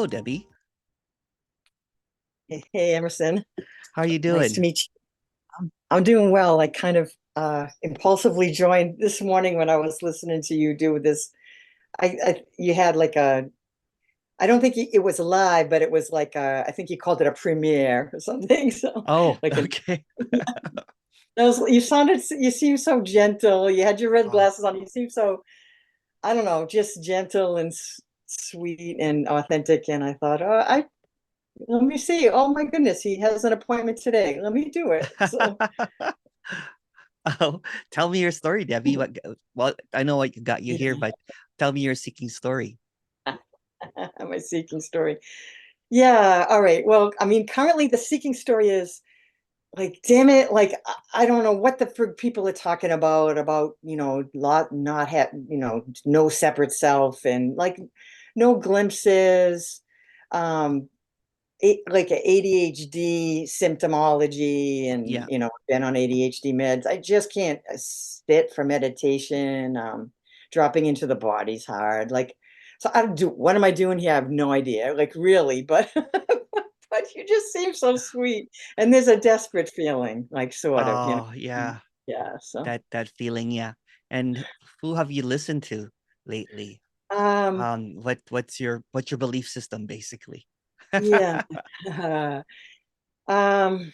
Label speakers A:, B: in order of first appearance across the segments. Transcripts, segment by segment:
A: Hello, Debbie.
B: Hey, Emerson.
A: How are you
B: Nice to
A: doing?
B: meet you. I'm doing well. I kind of impulsively joined this morning when I was listening to you do this. You had like I don't think it was live, but it was like I think you called it a premiere or something. So
A: Oh,
B: like
A: okay.
B: that was you seemed so gentle. You had your red
A: Oh,
B: glasses on. You seemed so, I don't know, just gentle and sweet and authentic. And I thought, I let me see. Oh my goodness, he has an appointment today. Let me do it. So
A: oh, tell me your story, Debbie. Well, I know what got you here,
B: yeah.
A: but tell me your seeking story.
B: My seeking story. Yeah, all right. Well, I mean, currently the seeking story is like, damn it, like I don't know what the frig people are talking about, lot not have, no separate self and like no glimpses, um, like a ADHD symptomology and
A: Yeah,
B: been on ADHD meds. I just can't sit for meditation. Dropping into the body's hard. Like, so I do. What am I doing here? I have no idea. Like, really, but but you just seem so sweet, and there's a desperate feeling, like sort of.
A: oh, yeah,
B: Yeah. So,
A: that feeling, yeah. And who have you listened to lately?
B: um,
A: What's your belief system, basically?
B: yeah. Um,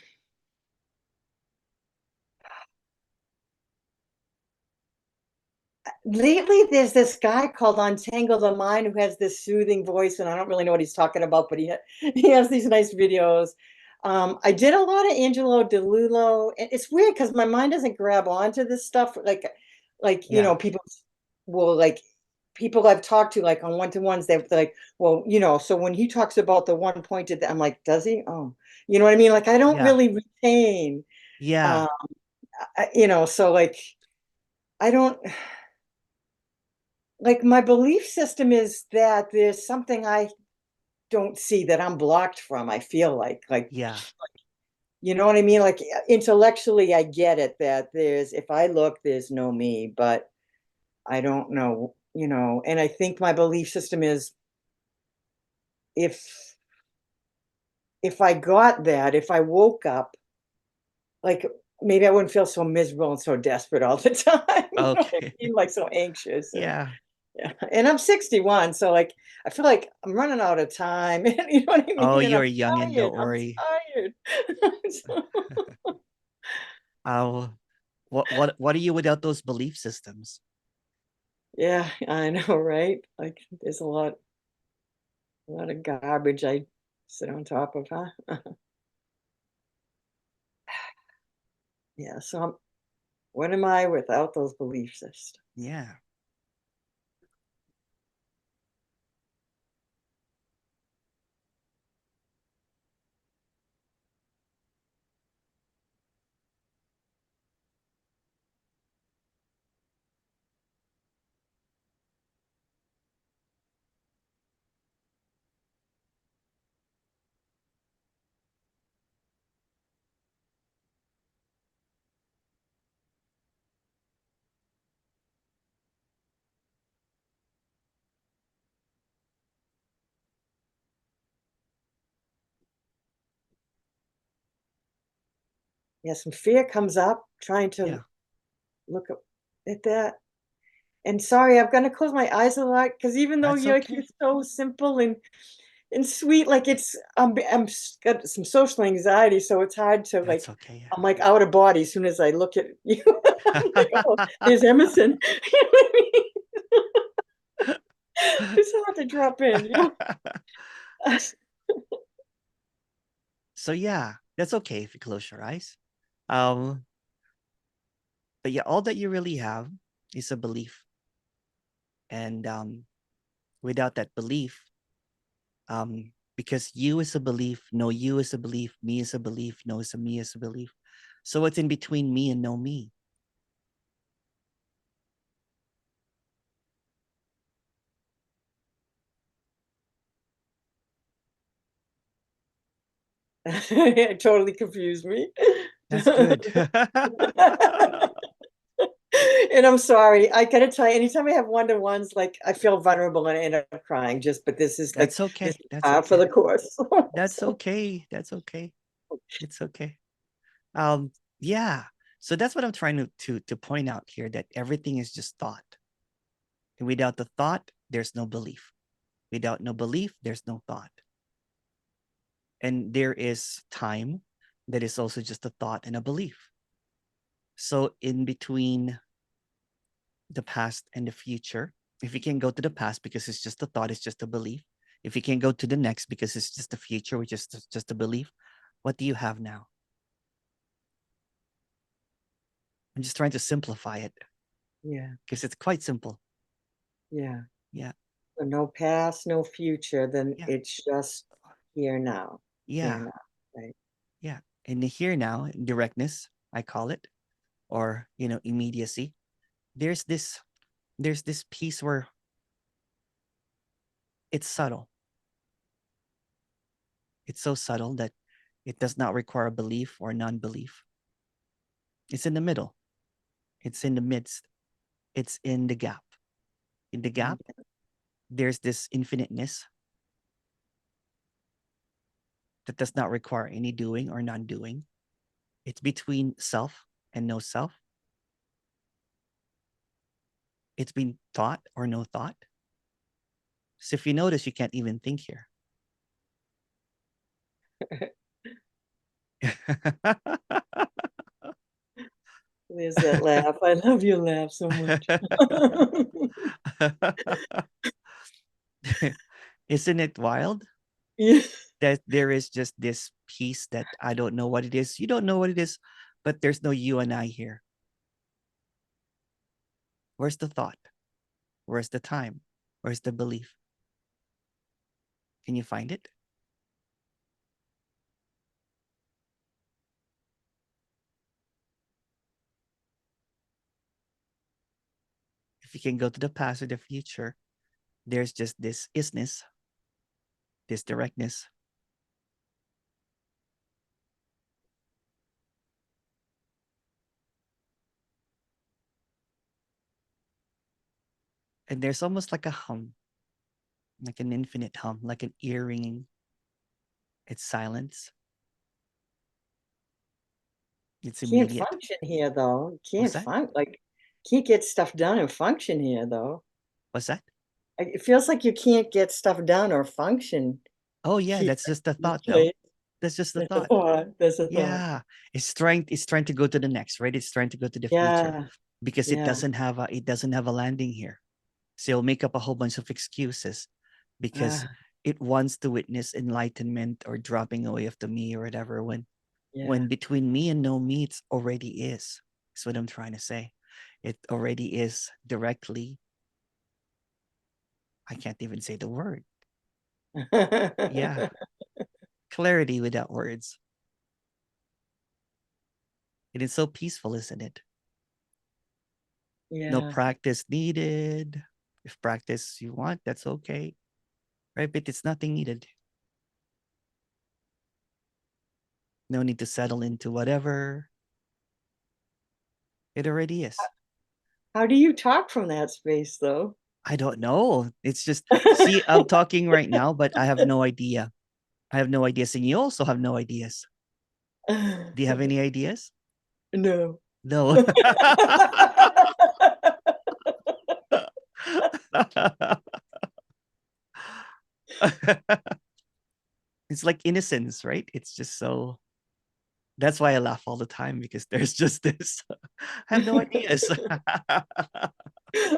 B: Lately, there's this guy called Untangle the Mind who has this soothing voice, and I don't really know what he's talking about, but he has these nice videos. I did a lot of Angelo DeLulo, and it's weird because my mind doesn't grab onto this stuff.
A: Yeah,
B: People will like people I've talked to like on one-to-ones. They're like, well, so when he talks about the one pointed, I'm like, does he? Oh, you know what I mean? Like, I don't
A: yeah,
B: really retain,
A: yeah,
B: um, so like, I don't. Like my belief system is that there's something I don't see that I'm blocked from. I feel like
A: yeah,
B: you know what I mean? Like intellectually, I get it that if I look, there's no me, but I don't know, and I think my belief system is if I got that, if I woke up, like maybe I wouldn't feel so miserable and so desperate all the time. You know what I
A: okay.
B: mean? Like so anxious and
A: Yeah.
B: yeah. And I'm 61, so like I feel like I'm running out of time. And you know what I
A: Oh,
B: mean? And
A: you're young and don't
B: I'm
A: worry.
B: tired. So,
A: Oh, what are you without those belief systems?
B: yeah, I know, right? Like there's a lot of garbage I sit on top of, huh? Yeah, so what am I without those belief systems?
A: Yeah.
B: Yeah, some fear comes up trying to
A: Yeah.
B: look at that. And sorry, I'm gonna close my eyes a lot because even though
A: That's
B: you're like
A: okay.
B: you're so simple and sweet, like got some social anxiety, so it's hard to
A: That's
B: like
A: okay.
B: I'm like out of body as soon as I look at you. I'm like, oh, there's Emerson. You know what I mean? It's hard to drop in.
A: So yeah, that's okay if you close your eyes. Um, but yeah, all that you really have is a belief. And without that belief, because you is a belief, no you is a belief, me is a belief, no is a me is a belief. So what's in between me and no me?
B: It totally confused me.
A: That's good.
B: And And I'm sorry, I gotta tell you, anytime I have one-to-ones, like I feel vulnerable and I end up crying just, but this is like,
A: That's
B: this
A: okay.
B: is
A: That's
B: par for
A: okay.
B: the course.
A: That's
B: So,
A: okay. That's okay. It's okay. Um, yeah. So that's what I'm trying to point out here, that everything is just thought. And without the thought, there's no belief. Without no belief, there's no thought. And there is time that is also just a thought and a belief. So in between the past and the future, if you can go to the past because it's just a thought, it's just a belief. If you can go to the next because it's just the future, which is just a belief, what do you have now? I'm just trying to simplify it
B: yeah,
A: because it's quite simple.
B: yeah.
A: Yeah,
B: So no past, no future, then
A: yeah,
B: it's just here now, here
A: yeah,
B: now, right?
A: yeah. In the here now, directness, I call it, or immediacy. There's this, there's this piece where it's subtle. It's so subtle that it does not require belief or non-belief. It's in the middle. It's in the midst. It's in the gap. In the
B: And
A: gap, there's this infiniteness that does not require any doing or non-doing. It's between self and no self. It's been thought or no thought. So if you notice, you can't even think here.
B: there's that laugh. I love your laugh so much.
A: Isn't it wild
B: Yeah.
A: that there is just this piece that I don't know what it is? You don't know what it is, but there's no you and I here. Where's the thought? Where's the time? Where's the belief? Can you find it? If you can go to the past or the future, there's just this isness, this directness. And there's almost like a hum, like an infinite hum, like an ear ringing. It's silence. It's
B: Can't
A: immediate.
B: function here though.
A: What's
B: Can't
A: that?
B: can't get stuff done and function here though.
A: What's that?
B: It feels like you can't get stuff done or function
A: Oh yeah,
B: here
A: that's just the
B: in this
A: thought though.
B: place.
A: That's just the
B: There's a
A: thought.
B: thought. There's a thought.
A: Yeah. It's trying to go to the next, right? It's trying to go to the future
B: Yeah.
A: because
B: Yeah.
A: it doesn't have a landing here. So it'll make up a whole bunch of excuses because
B: Ah,
A: it wants to witness enlightenment or dropping away of the me or whatever when
B: yeah.
A: between me and no me it's already is. That's what I'm trying to say. It already is directly. I can't even say the word. Yeah. Clarity without words. It is so peaceful, isn't it? No
B: Yeah.
A: practice needed. If practice you want, that's okay. Right? But it's nothing needed. No need to settle into whatever. It already is.
B: How do you talk from that space though?
A: I don't know. It's just, see, I'm talking right now, but I have no idea. I have no ideas. And you also have no ideas. Do you have any ideas?
B: No.
A: No. It's like innocence, right? It's just so, that's why I laugh all the time because there's just this. I have no ideas.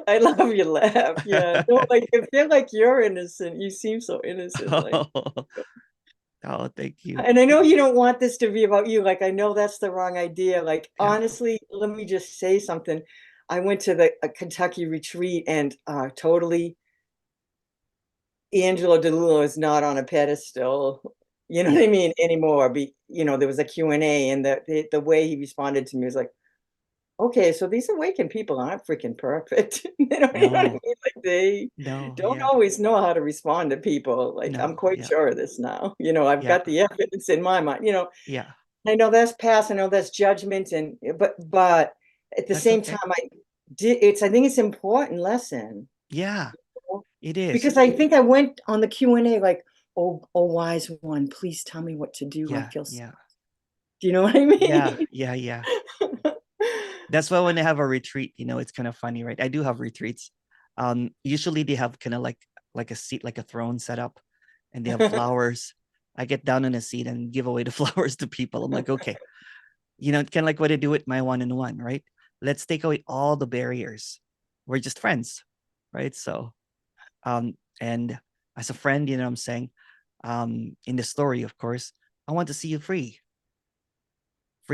B: I love your laugh. Yeah. No, like I feel like you're innocent. You seem so innocent. Like,
A: Oh, oh, thank you.
B: and I know you don't want this to be about you. Like, I know that's the wrong idea. Like,
A: Yeah.
B: honestly, let me just say something. I went to the a Kentucky retreat and totally Angelo DeLulo is not on a pedestal. You know what
A: Yeah.
B: I mean anymore. There was a Q&A and the way he responded to me was like, okay, so these awakened people aren't freaking perfect. You know what I
A: No,
B: mean? Like they
A: no,
B: don't
A: yeah.
B: always know how to respond to people. Like I'm
A: No,
B: quite
A: yeah.
B: sure of this now. I've
A: Yeah.
B: got the evidence in my mind.
A: Yeah.
B: I know that's past, I know that's judgment and but at the
A: That's
B: same
A: okay.
B: time I think it's an important lesson.
A: Yeah, it is.
B: Because I think I went on the Q&A like, oh, wise one, please tell me what to do. I
A: Yeah,
B: feel
A: yeah,
B: do you know what I
A: yeah,
B: mean?
A: yeah, yeah. That's why when I have a retreat, it's kind of funny, right? I do have retreats. Usually they have kind of like a seat, like a throne set up, and they have flowers. I get down on a seat and give away the flowers to people. I'm like, okay, kind of like what I do with my one-on-one, right? Let's take away all the barriers. We're just friends, right? So, and as a friend, I'm saying, in the story, of course, I want to see you free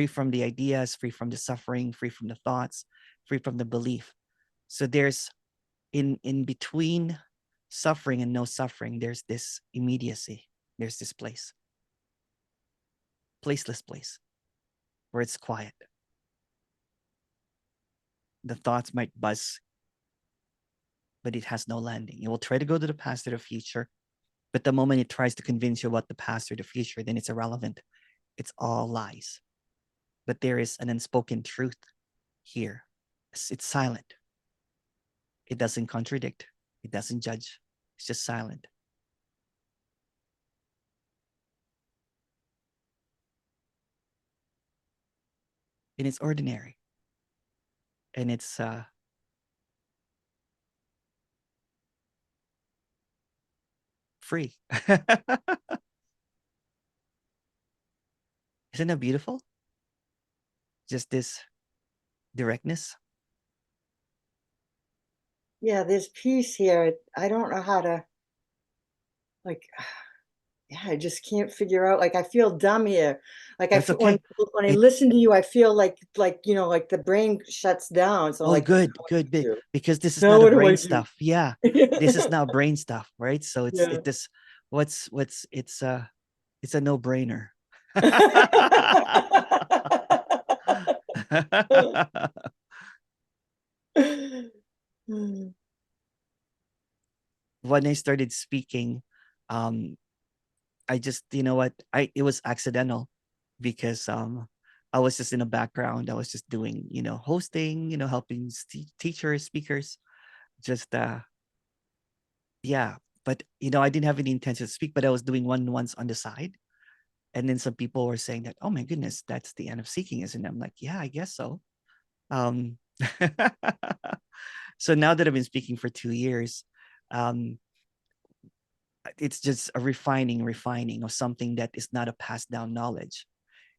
A: from the ideas, free from the suffering, free from the thoughts, free from the belief. So there's in between suffering and no suffering, there's this immediacy. There's this placeless place where it's quiet. The thoughts might buzz, but it has no landing. It will try to go to the past or the future, but the moment it tries to convince you about the past or the future, then it's irrelevant. It's all lies. But there is an unspoken truth here. It's silent. It doesn't contradict. It doesn't judge. It's just silent. And it's ordinary. And it's free. Isn't that beautiful? Just this directness.
B: Yeah, there's peace here. I don't know how to like yeah, I just can't figure out like I feel dumb here. Like I
A: That's
B: feel
A: okay.
B: when I
A: It
B: listen to you, I feel like like the brain shuts down. So
A: Oh,
B: like, what
A: good, good.
B: do I do?
A: Because this is
B: Now
A: not a
B: what do I
A: brain
B: do?
A: stuff. Yeah, this is now brain stuff, right? So
B: Yeah.
A: it this what's it's a no brainer. When I started speaking, um, I just what I it was accidental because I was just in the background. I was just doing hosting, helping teachers, speakers, just yeah. But I didn't have any intention to speak, but I was doing one once on the side. And then some people were saying that, oh my goodness, that's the end of seeking, isn't it? I'm like, yeah, I guess so. Um, so now that I've been speaking for 2 years, um, it's just a refining of something that is not a passed down knowledge.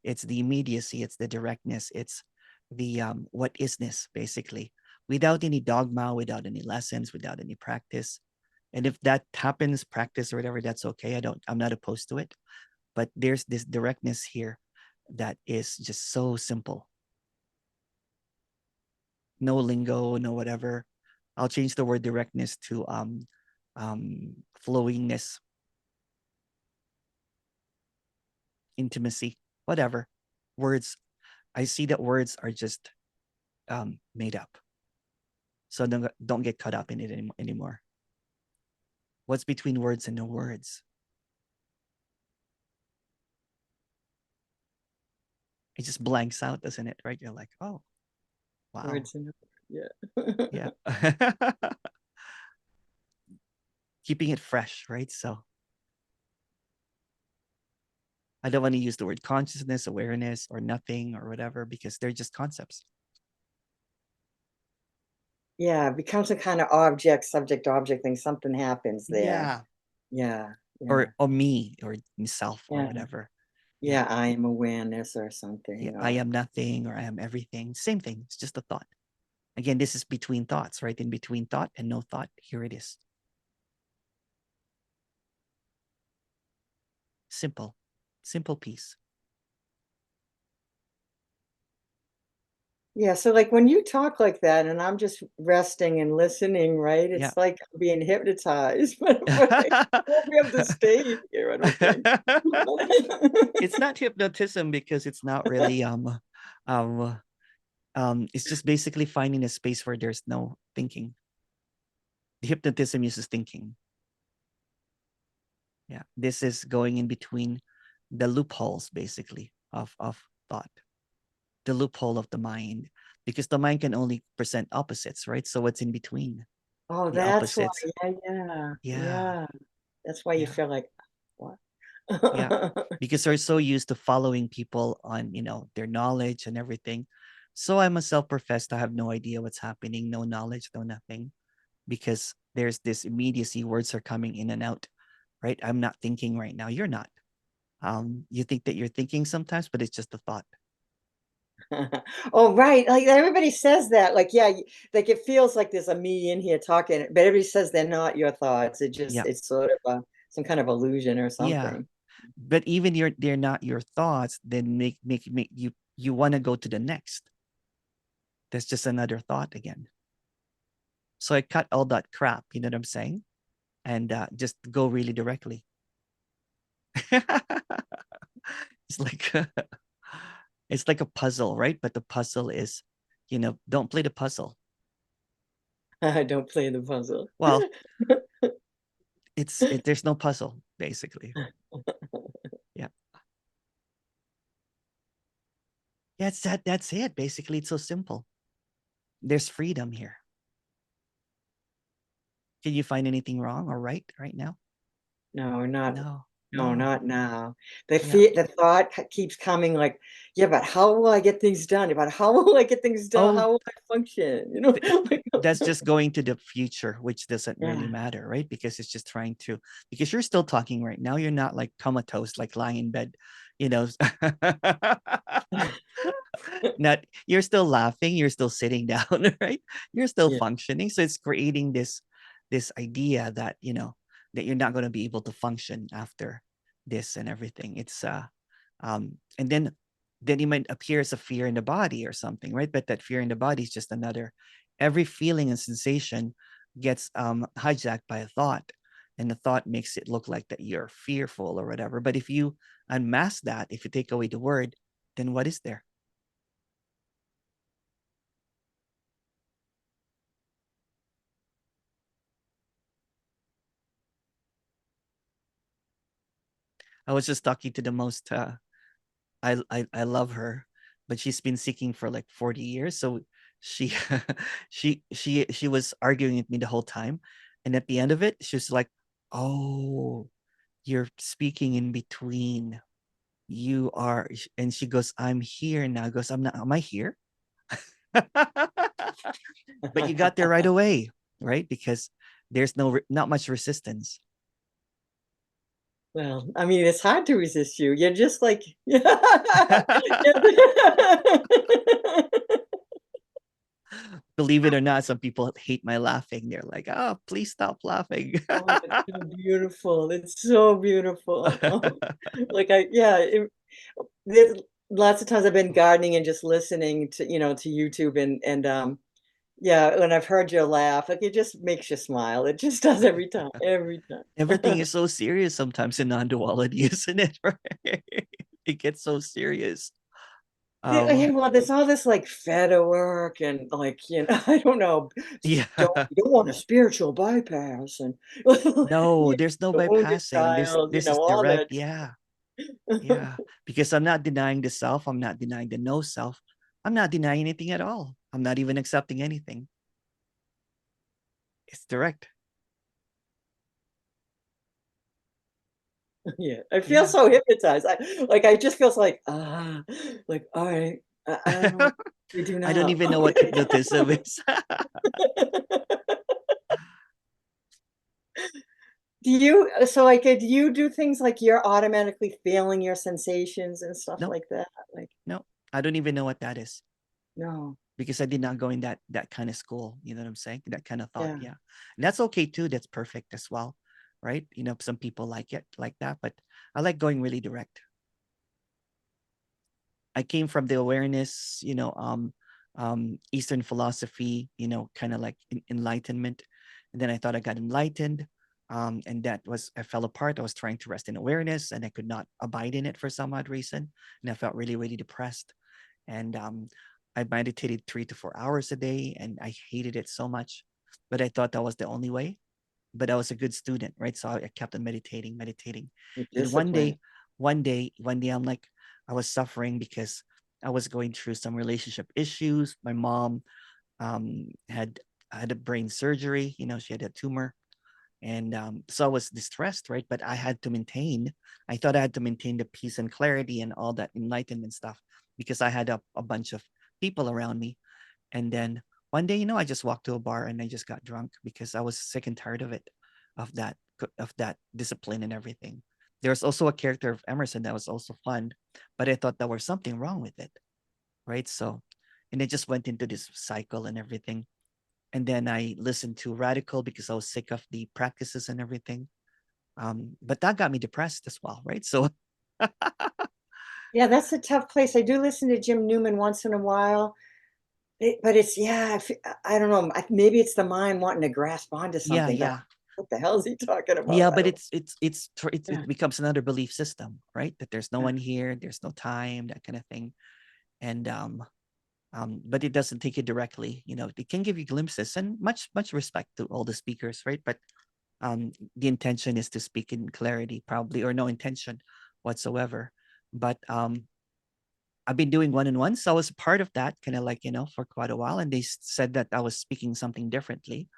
A: It's the immediacy, it's the directness, it's the what isness, basically, without any dogma, without any lessons, without any practice. And if that happens, practice or whatever, that's okay. I'm not opposed to it. But there's this directness here that is just so simple. No lingo, no whatever. I'll change the word directness to flowingness, intimacy, whatever. Words. I see that words are just made up. So don't get caught up in it anymore. What's between words and no words? It just blanks out, doesn't it? Right? You're like, oh, wow.
B: Words in yeah.
A: Yeah. Keeping it fresh, right? So I don't want to use the word consciousness, awareness, or nothing or whatever because they're just concepts.
B: Yeah, it becomes a kind of subject object thing. Something happens there.
A: Yeah.
B: Yeah,
A: Or
B: yeah,
A: me or myself or
B: yeah,
A: whatever. Yeah.
B: yeah. I am awareness or
A: Yeah.
B: something.
A: I
B: Or
A: am nothing or I am everything. Same thing. It's just a thought. Again, this is between thoughts, right? In between thought and no thought. Here it is. Simple. Simple piece.
B: yeah. So like when you talk like that, and I'm just resting and listening, right?
A: Yeah.
B: It's like I'm being hypnotized. But I won't be able to stay here. I don't think.
A: It's not hypnotism because it's not really um it's just basically finding a space where there's no thinking. The hypnotism uses thinking. Yeah, this is going in between the loopholes basically of thought the loophole of the mind, because the mind can only present opposites, right? So what's in between
B: Oh,
A: the
B: that's why.
A: opposites?
B: Yeah, yeah,
A: Yeah,
B: yeah. That's why you
A: yeah,
B: feel like, what?
A: yeah. Because they're so used to following people on, their knowledge and everything. So I myself profess to have no idea what's happening, no knowledge, no nothing, because there's this immediacy. Words are coming in and out, right? I'm not thinking right now. You're not. You think that you're thinking sometimes, but it's just a thought.
B: Oh, right. Like everybody says that. Like, yeah, like it feels like there's a me in here talking, but everybody says they're not your thoughts.
A: Yeah,
B: It's sort of some kind of illusion or
A: yeah.
B: something.
A: But even they're not your thoughts, then make you want to go to the next. That's just another thought again. So I cut all that crap, you know what I'm saying? And just go really directly. It's like it's like a puzzle, right? But the puzzle is, don't play the puzzle.
B: I don't play the puzzle.
A: Well, there's no puzzle basically. Yeah. Yeah, that's it. Basically, it's so simple. There's freedom here. Can you find anything wrong or right now?
B: No, not
A: No.
B: no,
A: No.
B: not now.
A: Yeah.
B: The thought keeps coming like, yeah, but how will I get things done? But how will I get things done?
A: Oh,
B: How will I function? You know? Like,
A: that's just going to the future, which doesn't really
B: yeah.
A: matter, right? Because it's just trying to, because you're still talking right now. You're not like comatose, like lying in bed, you know. Not, you're still laughing, you're still sitting down, right? You're still
B: Yeah.
A: functioning. So it's creating this idea that, that you're not going to be able to function after this and everything. It's and then it might appear as a fear in the body or something, right? But that fear in the body is just another, every feeling and sensation gets hijacked by a thought, and the thought makes it look like that you're fearful or whatever. But if you unmask that, if you take away the word, then what is there? I was just talking to the most I love her, but she's been seeking for like 40 years. So she she was arguing with me the whole time. And at the end of it, she was like, "Oh, you're speaking in between. You are," and she goes, "I'm here now." I goes, "I'm not, am I here?" But you got there right away, right? Because there's not much resistance.
B: Well, I mean, it's hard to resist you. You're just like, yeah.
A: Believe it or not, some people hate my laughing. They're like, "Oh, please stop laughing."
B: Oh, it's so beautiful. It's so beautiful. Like yeah, there's lots of times I've been gardening and just listening to, to YouTube and yeah, when I've heard your laugh, like it just makes you smile. It just does every
A: Everything
B: time.
A: is so serious sometimes in non-duality, isn't it? Right? It gets so serious.
B: Yeah,
A: Um,
B: well, there's all this like feta work and like, I don't know,
A: yeah.
B: you don't want a spiritual bypass and
A: No,
B: you
A: there's no
B: own your
A: bypassing. This
B: child,
A: this is
B: all
A: direct.
B: that.
A: Yeah. Yeah. Because I'm not denying the self. I'm not denying the no self. I'm not denying anything at all. I'm not even accepting anything. It's direct.
B: Yeah, I feel
A: Yeah.
B: so hypnotized. I just feels like, like, all right, I don't know what we do
A: I don't
B: now.
A: even know what hypnotism is.
B: So like, do you do things like you're automatically feeling your sensations and stuff
A: No,
B: like that? Like,
A: no. I don't even know what that is,
B: no,
A: because I did not go in that kind of school. You know what I'm saying? That kind of thought.
B: yeah,
A: Yeah, and that's okay too. That's perfect as well, right? Some people like it like that, but I like going really direct. I came from the awareness, Eastern philosophy, kind of like enlightenment, and then I thought I got enlightened, and I fell apart. I was trying to rest in awareness, and I could not abide in it for some odd reason, and I felt really really depressed, and I meditated 3 to 4 hours a day, and I hated it so much, but I thought that was the only way. But I was a good student, right? So I kept on meditating.
B: your
A: Then
B: discipline.
A: one day, I'm like, I was suffering because I was going through some relationship issues. My mom had had a brain surgery. She had a tumor, and so I was distressed, right? But I had to maintain. I thought I had to maintain the peace and clarity and all that enlightenment stuff because I had a bunch of people around me. And then one day, I just walked to a bar and I just got drunk because I was sick and tired of it, of that discipline and everything. There's also a character of Emerson that was also fun, but I thought there was something wrong with it, right? So, and it just went into this cycle and everything. And then I listened to Radical because I was sick of the practices and everything. But that got me depressed as well, right? So
B: Yeah, that's a tough place. I do listen to Jim Newman once in a while. But it's, yeah, I don't know. Maybe it's the mind wanting to grasp onto
A: yeah,
B: something, but
A: yeah.
B: what the hell is he talking about?
A: Yeah,
B: I
A: but
B: don't
A: it
B: know.
A: becomes another belief system, right? That there's no
B: Yeah.
A: one here, there's no time, that kind of thing. And but it doesn't take you directly. It can give you glimpses, and much respect to all the speakers, right? But the intention is to speak in clarity, probably, or no intention whatsoever. But I've been doing one-on-ones, so I was part of that, kind of like, for quite a while, and they said that I was speaking something differently,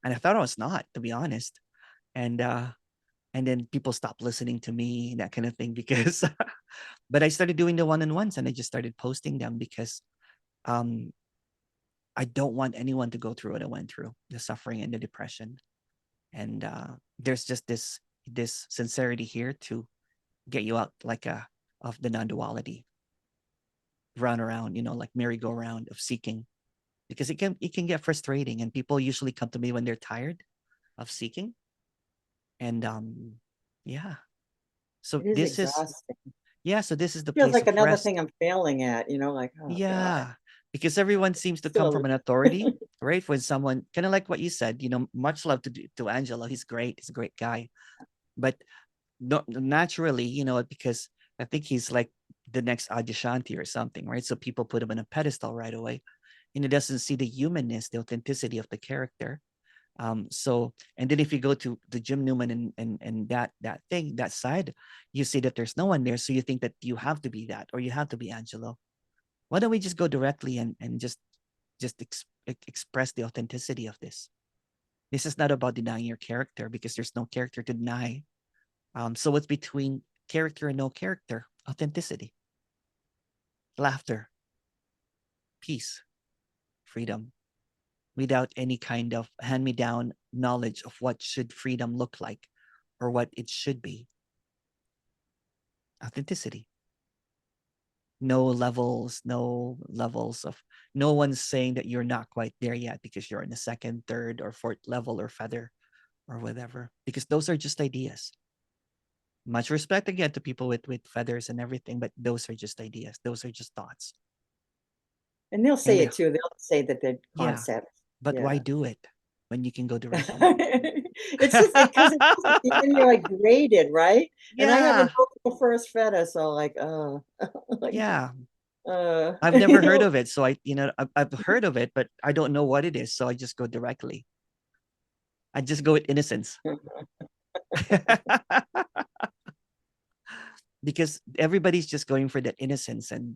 A: and I thought I was not, to be honest. And and then people stopped listening to me, that kind of thing, because but I started doing the one-on-ones and I just started posting them because um I don't want anyone to go through what I went through, the suffering and the depression. And there's just this sincerity here to get you out like a of the non-duality, run around, like merry-go-round of seeking, because it can get frustrating, and people usually come to me when they're tired of seeking. And yeah, so
B: It is
A: this is
B: exhausting.
A: yeah, so this is the
B: Feels
A: place
B: like
A: of
B: another
A: rest.
B: thing I'm failing at, like, oh God,
A: Yeah, because everyone seems to come
B: still.
A: from an authority, right? When someone, kind of like what you said, much love to Angelo. He's great. He's a great guy. But no, naturally, because I think he's like the next Adyashanti or something, right? So people put him on a pedestal right away, and he doesn't see the humanness, the authenticity of the character. So, and then if you go to the Jim Newman and that thing, that side, you see that there's no one there, so you think that you have to be that, or you have to be Angelo. Why don't we just go directly and just express the authenticity of this? This is not about denying your character, because there's no character to deny. So what's between character and no character? Authenticity, laughter, peace, freedom, without any kind of hand-me-down knowledge of what should freedom look like or what it should be. Authenticity. No levels of, no one's saying that you're not quite there yet because you're in the second, third, or fourth level or feather or whatever, because those are just ideas. Much respect again to people with feathers and everything, but those are just ideas. Those are just thoughts.
B: And they'll
A: And
B: say it too. They'll say that they're
A: yeah,
B: concepts.
A: but why
B: Yeah.
A: do it when you can go directly?
B: It's just because it is at the end you're like graded, right? And I haven't
A: Yeah,
B: broken the first feta, so like, like,
A: yeah.
B: uh,
A: I've never heard of it, so I've heard of it, but I don't know what it is, so I just go directly. I just go with innocence. Because everybody's just going for that innocence, and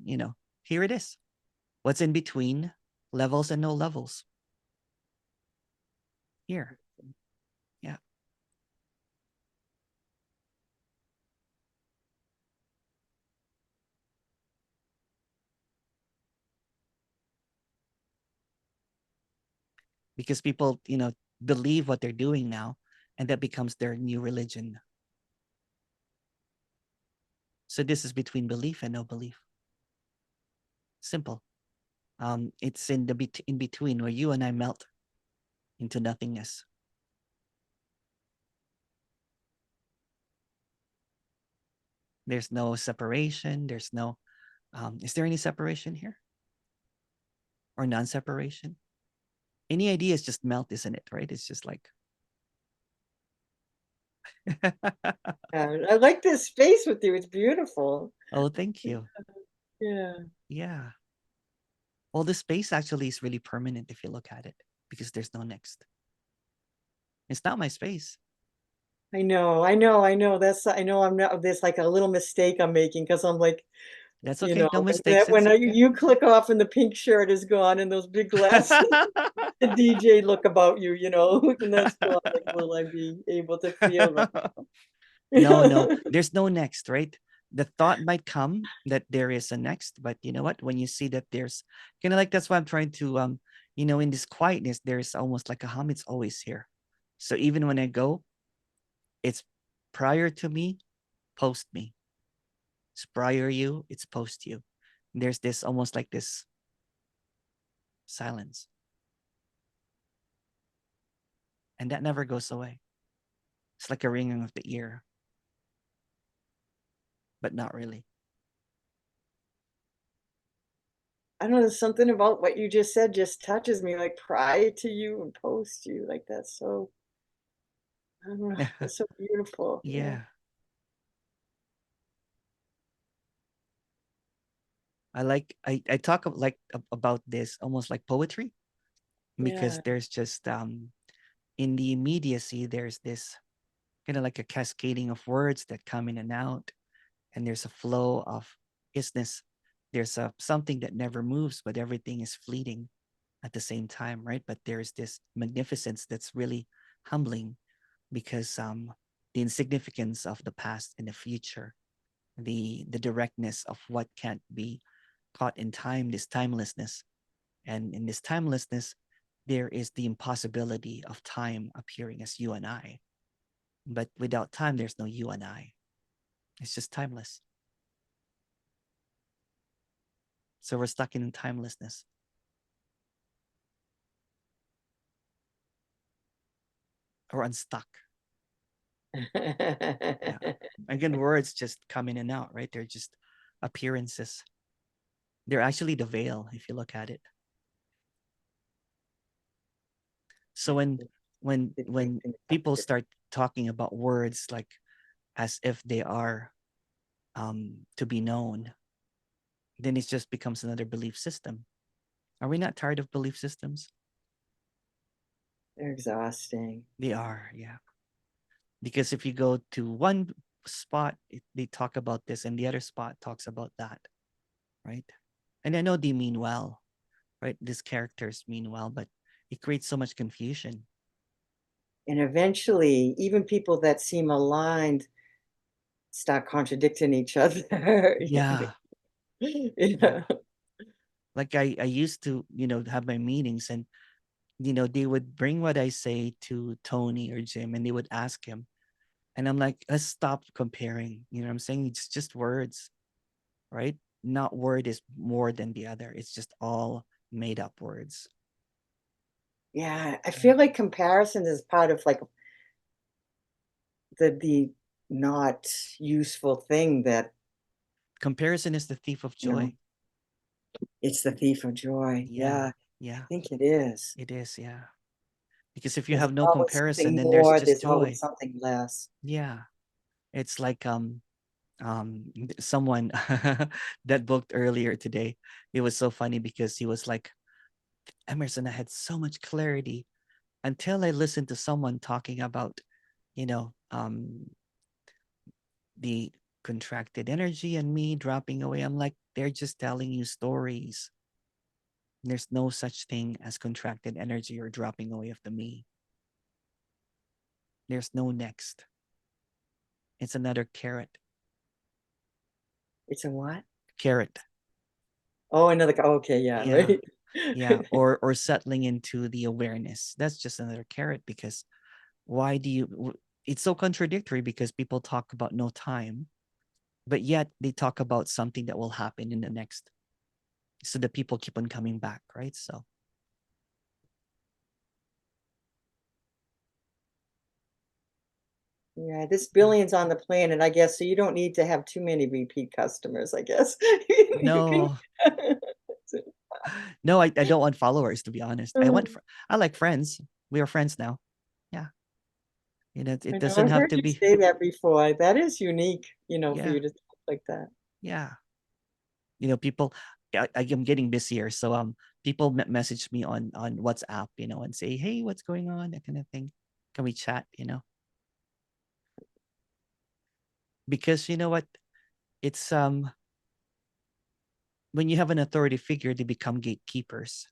A: here it is. What's in between levels and no levels? Here. Yeah. Because people, believe what they're doing now, and that becomes their new religion. So this is between belief and no belief. Simple. It's in the in between where you and I melt into nothingness. There's no separation. There's no. Is there any separation here, or non-separation? Any idea is just melt, isn't it? Right? It's just like.
B: I like this space with you. It's beautiful.
A: Oh, thank you.
B: Yeah.
A: Yeah. Well, the space actually is really permanent if you look at it, because there's no next. It's not my space.
B: I know. I know. I know. I know I'm not, there's like a little mistake I'm making because I'm like,
A: That's
B: You
A: okay.
B: know,
A: No
B: when
A: mistakes. It's okay.
B: you click off and the pink shirt is gone and those big glasses, the DJ look about you, you know, and that's gone. Like, will I be able to feel
A: No, no,
B: right?
A: there's no next, right? The thought might come that there is a next, but you know what? When you see that there's kind of like that's why I'm trying to in this quietness, there's almost like a hum, it's always here. So even when I go, it's prior to me, post me. It's prior you, it's post you. There's this almost like this silence. And that never goes away. It's like a ringing of the ear, but not really.
B: I don't know, there's something about what you just said just touches me, like prior to you and post you. Like that's so, I don't know, that's so beautiful. Yeah.
A: Yeah. I talk about this almost like poetry because
B: Yeah.
A: there's just in the immediacy there's this kind of like a cascading of words that come in and out, and there's a flow of isness. There's a something that never moves, but everything is fleeting at the same time, right? But there's this magnificence that's really humbling because the insignificance of the past and the future, the directness of what can't be caught in time, this timelessness. And in this timelessness, there is the impossibility of time appearing as you and I. But without time, there's no you and I. It's just timeless. So we're stuck in timelessness or unstuck. Yeah. Again, words just come in and out, right? They're just appearances. They're actually the veil if you look at it. So when people start talking about words like as if they are to be known, then it just becomes another belief system. Are we not tired of belief systems?
B: They're exhausting.
A: They are, yeah. Because if you go to one spot, they talk about this, and the other spot talks about that, right? And I know they mean well, right? These characters mean well, but it creates so much confusion.
B: And eventually, even people that seem aligned start contradicting each other.
A: Yeah, yeah.
B: Yeah.
A: Like I used to, have my meetings, and they would bring what I say to Tony or Jim, and they would ask him, and I'm like, let's stop comparing. You know what I'm saying? It's just words, right? Not word is more than the other. It's just all made up words.
B: Yeah, I
A: Yeah.
B: feel like comparison is part of like the not useful thing that,
A: Comparison is the thief of
B: you know,
A: joy.
B: it's the thief of joy.
A: Yeah.
B: Yeah, I
A: Yeah.
B: think it is.
A: It is. Yeah. Because if you
B: There's
A: have no
B: always
A: comparison,
B: something
A: then there's
B: more,
A: just
B: there's always
A: joy.
B: something less.
A: Yeah. It's like someone that booked earlier today. It was so funny because he was like, Emerson, I had so much clarity until I listened to someone talking about, you know, the contracted energy and me dropping away. I'm like, they're just telling you stories. There's no such thing as contracted energy or dropping away of the me. There's no next. It's another carrot.
B: It's a what?
A: Carrot.
B: Oh, another okay, yeah,
A: Yeah.
B: right.
A: Yeah. Or settling into the awareness. That's just another carrot because why do you it's so contradictory because people talk about no time, but yet they talk about something that will happen in the next. So the people keep on coming back, right? So
B: Yeah, there's
A: yeah.
B: billions on the planet, I guess, so you don't need to have too many repeat customers, I guess. You can
A: No, no, I don't want followers to be honest. I like friends. We are friends now. Yeah.
B: I
A: It
B: know,
A: doesn't
B: I've
A: have
B: heard
A: to
B: you
A: be.
B: say that before. That is unique, for
A: Yeah.
B: you to talk like that.
A: Yeah. People I am getting busier. So people message me on WhatsApp, and say, "Hey, what's going on?" That kind of thing. Can we chat? Because you know what? It's when you have an authority figure, they become gatekeepers.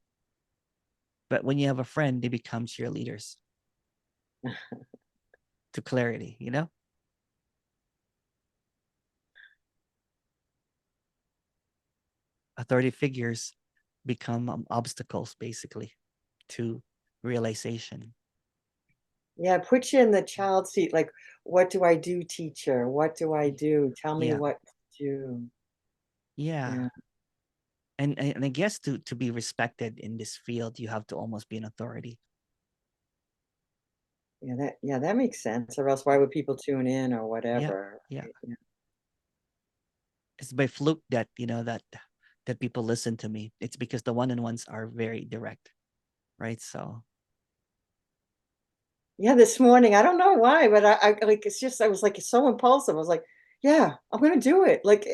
A: But when you have a friend, they become cheerleaders to clarity, you know? Authority figures become obstacles basically to realization.
B: Yeah, put you in the child seat. Like, what do I do, teacher? What do I do? Tell me
A: Yeah.
B: what to do.
A: Yeah.
B: Yeah.
A: And I guess to be respected in this field, you have to almost be an authority.
B: Yeah, that makes sense. Or else why would people tune in or
A: Yeah.
B: whatever?
A: Yeah.
B: Right? Yeah.
A: It's by fluke that, that people listen to me. It's because the one-on-ones are very direct, right? So
B: Yeah, this morning, I don't know why, but I like it's just I was like so impulsive. I was like, yeah, I'm gonna do it. Like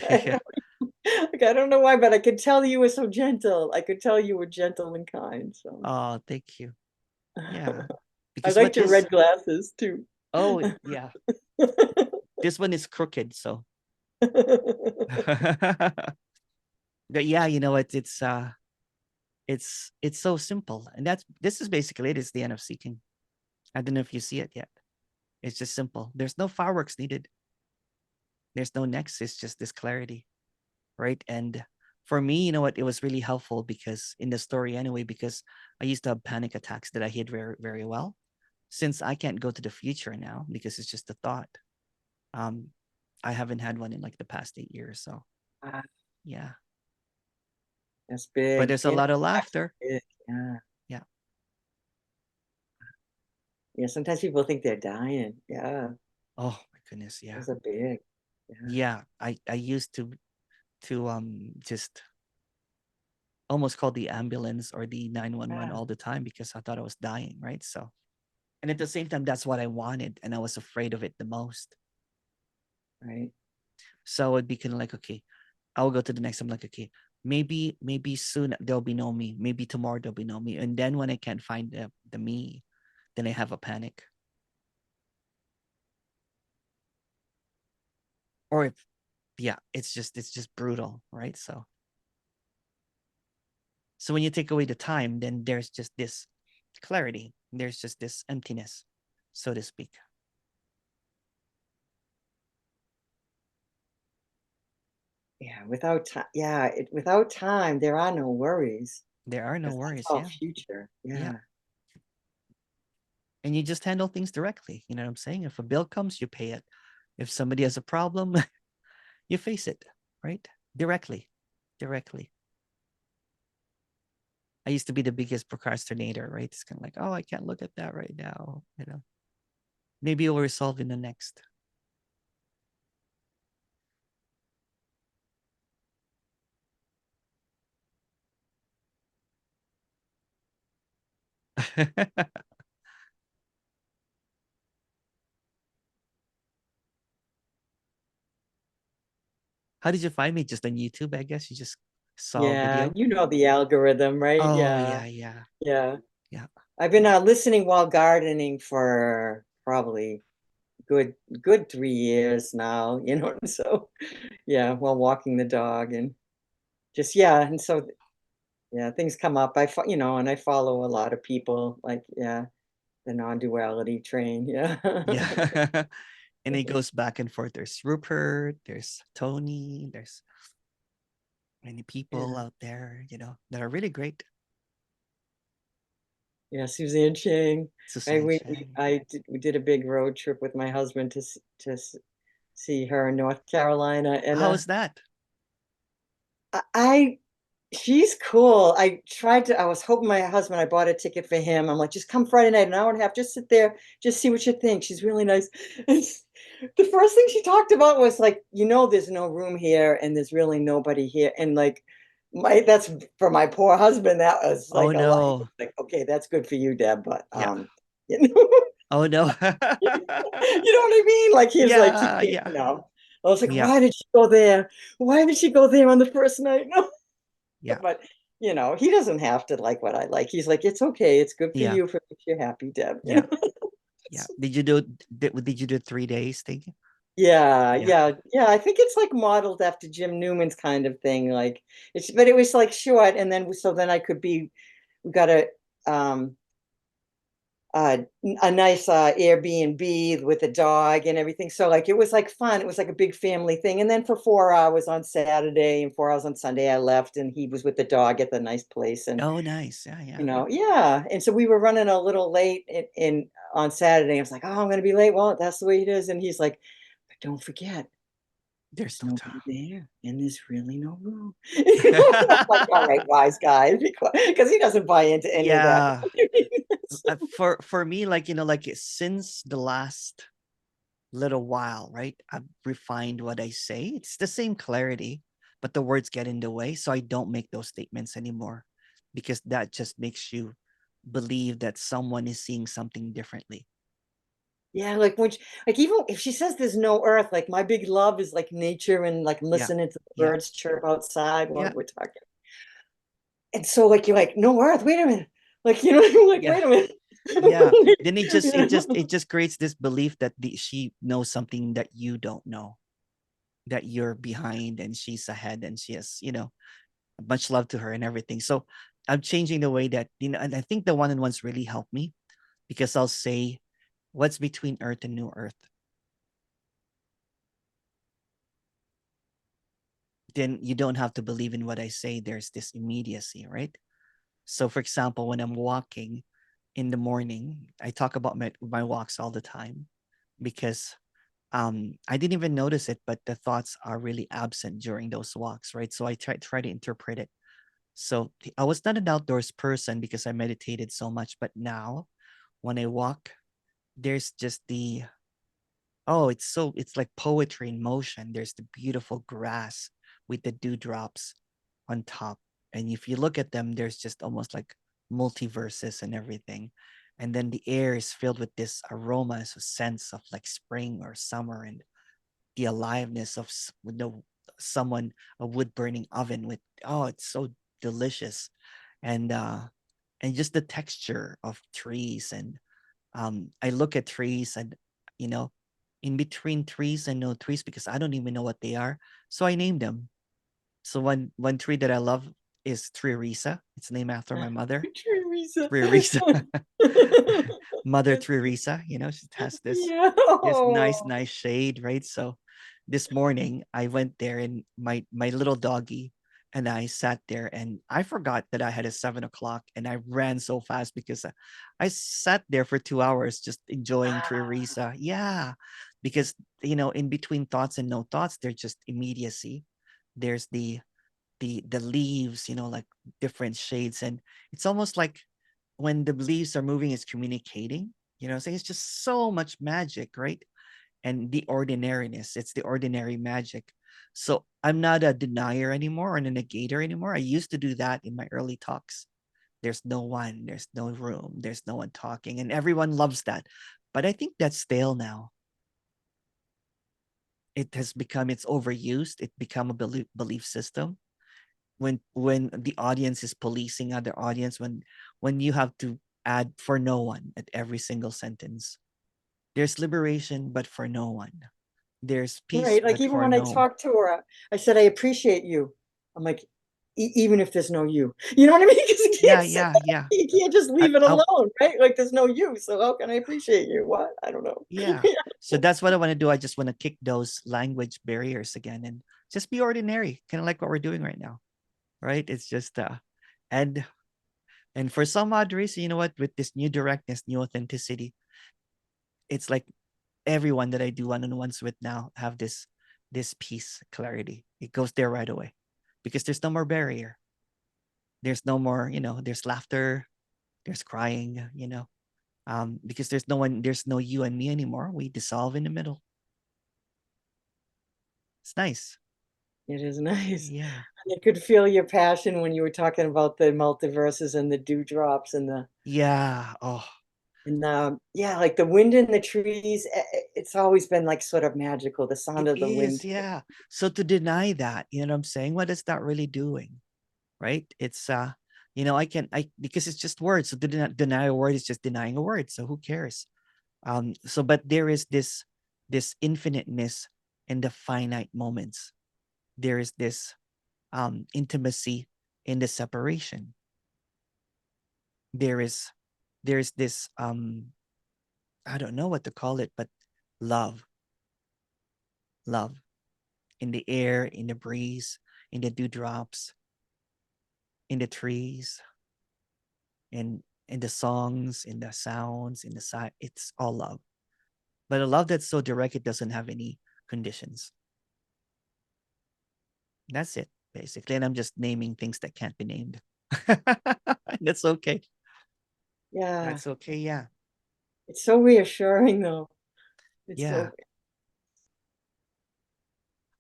B: I
A: yeah.
B: don't, like I don't know why, but I could tell you were so gentle. I could tell you were gentle and kind. So
A: Oh, thank you. Yeah.
B: I
A: Because
B: liked
A: what
B: your
A: is
B: red glasses too.
A: oh yeah. This one is crooked, so but yeah, it's so simple. And this is basically it is the end of seeking. I don't know if you see it yet. It's just simple. There's no fireworks needed. There's no next. It's just this clarity, right? And for me, you know what, it was really helpful because in the story anyway, because I used to have panic attacks that I hid very, very well. Since I can't go to the future now because it's just a thought, um, I haven't had one in like the past 8 years. So
B: Ah,
A: yeah,
B: that's
A: but
B: big.
A: there's a
B: Panic
A: lot of
B: attacks
A: laughter.
B: are big. Yeah.
A: Yeah.
B: Yeah. Sometimes people think they're dying. Yeah.
A: Oh my goodness. Yeah.
B: Those are big. Yeah.
A: Yeah. I used to just almost call the ambulance or the 911
B: Yeah.
A: all the time because I thought I was dying, right? So and at the same time, that's what I wanted, and I was afraid of it the most.
B: Right.
A: So it'd be kind of like, okay, I'll go to the next. I'm like, okay, maybe soon there'll be no me. Maybe tomorrow there'll be no me. And then when I can't find the me, then I have a panic. Or if yeah, it's just brutal, right? So when you take away the time, then there's just this clarity. There's just this emptiness, so to speak.
B: Yeah. Without time. Yeah. Without time, there are no worries
A: There are no
B: because that's
A: worries.
B: all
A: Yeah.
B: future.
A: Yeah.
B: Yeah.
A: And you just handle things directly. You know what I'm saying? If a bill comes, you pay it. If somebody has a problem, you face it, right? Directly. Directly. I used to be the biggest procrastinator, right? It's kind of like, oh, I can't look at that right now. Maybe it will resolve in the next. How did you find me? Just on YouTube, I guess. You just saw a
B: Yeah.
A: video.
B: You know the algorithm, right?
A: Oh
B: Yeah.
A: yeah, yeah,
B: Yeah.
A: yeah,
B: I've been listening while gardening for probably good good 3 years now, so yeah, while walking the dog and just yeah, and so yeah, things come up. And I follow a lot of people like yeah, the non-duality train. Yeah.
A: yeah. And it goes back and forth. There's Rupert, there's Tony, there's many people
B: Yeah.
A: out there, that are really great.
B: Yeah, Suzanne Chang.
A: Susan Chang.
B: We did a big road trip with my husband see her in North Carolina and
A: How is that?
B: I she's cool. I was hoping I bought a ticket for him. I'm like, just come Friday night, an hour and a half, just sit there, just see what you think. She's really nice. The first thing she talked about was like, there's no room here and there's really nobody here. And like that's for my poor husband. That was
A: Oh
B: like a lot.
A: no.
B: Like, okay, that's good for you, Deb, but
A: Yeah.
B: you know,
A: Oh no.
B: you know what I mean? Like he's like, he
A: Yeah,
B: can't,
A: yeah.
B: I was like,
A: Yeah.
B: why did she go there? Why did she go there on the first night? No.
A: Yeah.
B: But he doesn't have to like what I like. He's like, it's okay. It's good for
A: Yeah.
B: you if you're happy, Deb.
A: Yeah. Yeah. Did you do 3 days thing?
B: Yeah,
A: Yeah.
B: yeah, yeah. I think it's like modeled after Jim Newman's kind of thing. Like it's, but it was like short, and then so then I could be. We got um a nice Airbnb with a dog and everything. So like it was like fun. It was like a big family thing. And then for 4 hours on Saturday and 4 hours on Sunday, I left, and he was with the dog at the nice place. And
A: Oh, nice. Yeah, yeah.
B: yeah. And so we were running a little late in on Saturday. I was like, oh, I'm gonna be late. Well, that's the way it is. And he's like, but don't forget,
A: There's
B: there's
A: no time.
B: nobody there, and there's really no room. I'm like, all right, wise guy, because he doesn't buy into any of that.
A: Yeah. For me, like, like since the last little while, right? I've refined what I say. It's the same clarity, but the words get in the way. So I don't make those statements anymore because that just makes you believe that someone is seeing something differently.
B: Yeah, like when like even if she says there's no earth, like my big love is like nature and like
A: Yeah.
B: listening to the
A: Yeah.
B: birds chirp outside while
A: Yeah.
B: we're talking. And so like you're like, no earth, wait a minute. Like, you're like,
A: Yeah.
B: wait a minute.
A: Yeah. Then it just
B: You
A: it just
B: know?
A: it just creates this belief that she knows something that you don't know, that you're behind and she's ahead and she has, much love to her and everything. So I'm changing the way that, and I think the one-on-ones really helped me because I'll say, what's between Earth and New Earth? Then you don't have to believe in what I say. There's this immediacy, right? So, for example, when I'm walking in the morning, I talk about my walks all the time because I didn't even notice it, but the thoughts are really absent during those walks, right? So I try to interpret it. So I was not an outdoors person because I meditated so much, but now when I walk, there's just it's like poetry in motion. There's the beautiful grass with the dewdrops on top. And if you look at them, there's just almost like multiverses and everything. And then the air is filled with this aroma, so sense of like spring or summer, and the aliveness of someone, a wood burning oven with, oh, it's so delicious. And just the texture of trees. And I look at trees and, you know in between trees and no trees, because I don't even know what they are, so I named them. So one tree that I love is Teresa. It's named after my mother,
B: Teresa.
A: Teresa. Mother Teresa, she has
B: Yeah.
A: this nice,
B: Oh.
A: nice shade, right? So this morning I went there, and my little doggy and I sat there, and I forgot that I had a 7 o'clock, and I ran so fast because I sat there for 2 hours just enjoying
B: Ah,
A: Teresa. Yeah, because in between thoughts and no thoughts, there's just immediacy. There's the leaves, like different shades, and it's almost like when the leaves are moving, it's communicating. So it's just so much magic, right? And the ordinariness, it's the ordinary magic. So I'm not a denier anymore or a negator anymore. I used to do that in my early talks. There's no room, there's no one talking, and everyone loves that. But I think that's stale now. It's overused. It become a belief system when the audience is policing other audience, when you have to add "for no one" at every single sentence. There's liberation, but for no one. There's peace,
B: right. Like
A: but
B: even
A: for
B: when I
A: no.
B: talked to her, I said, I appreciate you. I'm like, even if there's no you, you know what I mean? Because you
A: Yeah,
B: can't say
A: yeah,
B: that.
A: yeah.
B: You can't just
A: I,
B: leave it
A: I,
B: alone, right? Like there's no you. So how can I appreciate you? What? I don't know.
A: yeah. So that's what I want to do. I just want to kick those language barriers again and just be ordinary, kind of like what we're doing right now, right? It's just and and for some odd reason, you know what? With this new directness, new authenticity, it's like everyone that I do one-on-ones with now have this peace, clarity. It goes there right away because there's no more barrier. There's no more, there's laughter, there's crying, because there's no you and me anymore. We dissolve in the middle. It's nice.
B: It is nice.
A: Yeah.
B: I could feel your passion when you were talking about the multiverses and the dewdrops
A: Yeah. Oh,
B: yeah, like the wind in the trees. It's always been like sort of magical, the sound
A: it
B: of the
A: is.
B: wind.
A: Yeah. So to deny that, you know what I'm saying? What is that really doing? Right? It's because it's just words. So to deny a word is just denying a word. So who cares? But there is this infiniteness in the finite moments. There is this intimacy in the separation. There is there's this I don't know what to call it, but love, love in the air, in the breeze, in the dewdrops, in the trees, in the songs, in the sounds, in the side. It's all love, but a love that's so direct it doesn't have any conditions. That's it basically, and I'm just naming things that can't be named. That's okay.
B: Yeah.
A: That's okay. Yeah.
B: It's so reassuring though. It's
A: Yeah.
B: so,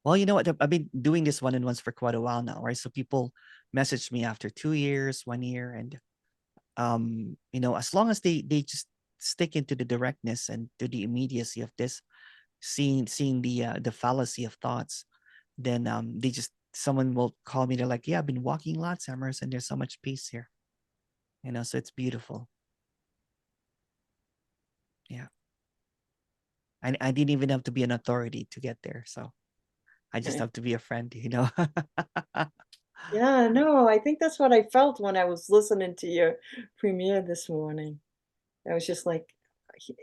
A: Well, you know what? I've been doing this one-on-ones for quite a while now, right? So people message me after 2 years, 1 year, and as long as they just stick into the directness and to the immediacy of this, seeing the fallacy of thoughts, then they just someone will call me. They're like, "Yeah, I've been walking lots, Emerson. There's so much peace here." So it's beautiful. Yeah, I didn't even have to be an authority to get there, so I just have to be a friend.
B: yeah, no, I think that's what I felt when I was listening to your premiere this morning. I was just like,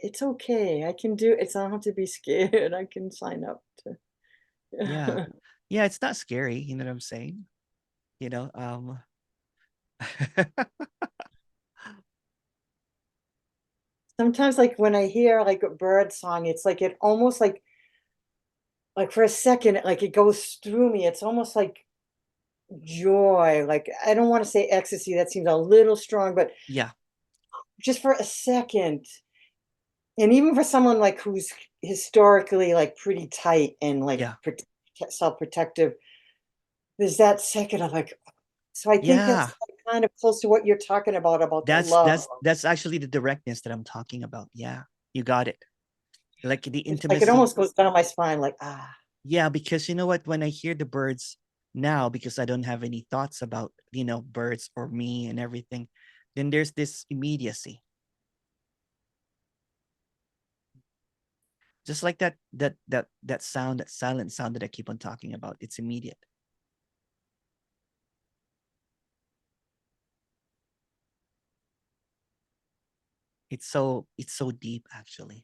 B: It's okay. I can do it. I don't have to be scared. I can sign up
A: Yeah,
B: to."
A: yeah, it's not scary. You know what I'm saying? You know, um,
B: Sometimes, like when I hear like a bird song, it's like it almost like for a second, like it goes through me. It's almost like joy. Like I don't want to say ecstasy. That seems a little strong, but
A: yeah,
B: just for a second. And even for someone like who's historically like pretty tight and like
A: yeah,
B: self-protective, there's that second of like, so I think
A: yeah.
B: that's like kind of close to what you're talking about the
A: That's
B: love.
A: that's that's actually the directness that I'm talking about. Yeah, you got it. Like the
B: It's like it
A: intimacy.
B: almost goes down my spine, like, ah.
A: Yeah, because you know what? When I hear the birds now, because I don't have any thoughts about birds or me and everything, then there's this immediacy. Just like that sound, that silent sound that I keep on talking about. It's immediate. It's so deep actually.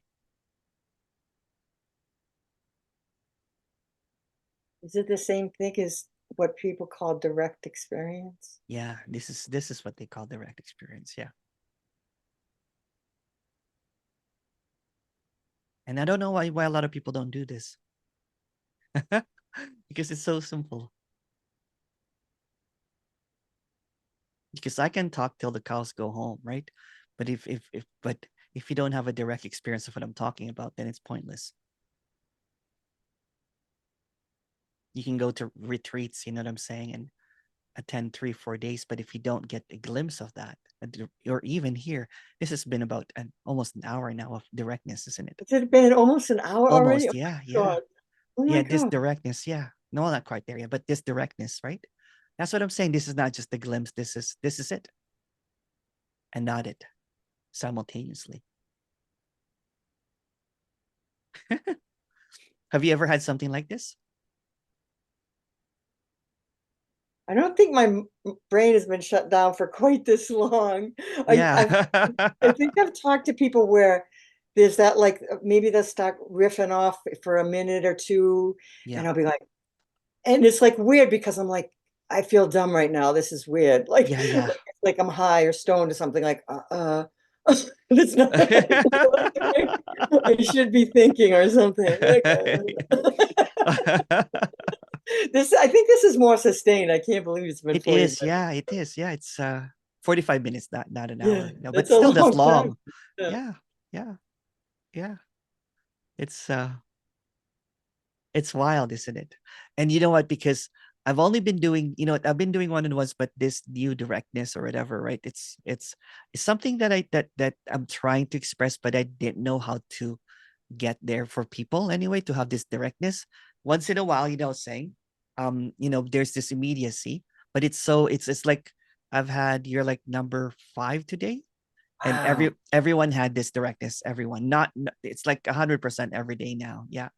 B: Is it the same thing as what people call direct experience?
A: Yeah, this is what they call direct experience. Yeah. And I don't know why a lot of people don't do this. Because it's so simple. Because I can talk till the cows go home, right? But if you don't have a direct experience of what I'm talking about, then it's pointless. You can go to retreats, you know what I'm saying, and attend 3 4 days, but if you don't get a glimpse of that, or even here, this has been about almost an hour now of directness, isn't it?
B: Has it been almost an hour already?
A: Almost,
B: Oh
A: yeah,
B: my
A: yeah,
B: God. Oh my
A: yeah. This
B: God.
A: directness, yeah. No, not quite there yet, but this directness, right? That's what I'm saying. This is not just a glimpse. This is it, and not it simultaneously. Have you ever had something like this?
B: I don't think my brain has been shut down for quite this long.
A: Yeah.
B: I think I've talked to people where there's that like maybe they'll start riffing off for a minute or two,
A: Yeah.
B: and I'll be like, and it's like weird because I'm like, I feel dumb right now. This is weird.
A: Yeah, yeah.
B: Like I'm high or stoned or something like, it's not like I should be thinking or something. Like, this, I think this is more sustained. I can't believe it's been
A: It
B: 40
A: is.
B: minutes.
A: Yeah, it is. Yeah, it's 45 minutes, not an
B: Yeah,
A: hour. No, but
B: that's a
A: still that's
B: long time.
A: long.
B: Yeah.
A: Yeah. Yeah. Yeah. It's it's wild, isn't it? And you know what? Because I've only been doing, I've been doing one-on-ones, but this new directness or whatever, right? It's something that I'm trying to express, but I didn't know how to get there for people anyway, to have this directness. Once in a while, saying, there's this immediacy, but it's like you're like number 5 today. And
B: Wow.
A: everyone had this directness. Everyone, not it's like 100% every day now. Yeah,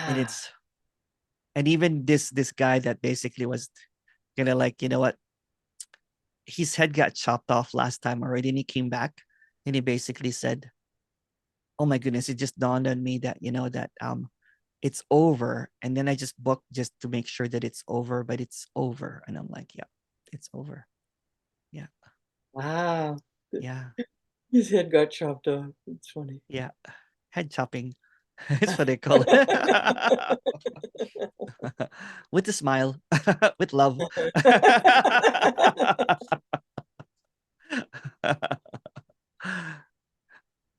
A: and
B: Wow.
A: it's and even this guy that basically was gonna like what his head got chopped off last time already, and he came back and he basically said, "Oh my goodness, it just dawned on me that that it's over." And then I just booked just to make sure that it's over, but it's over. And I'm like, "Yeah, it's over." Yeah,
B: Wow.
A: yeah,
B: His head got chopped off. It's funny.
A: yeah. Head chopping. It's what they call it. With a smile, with love.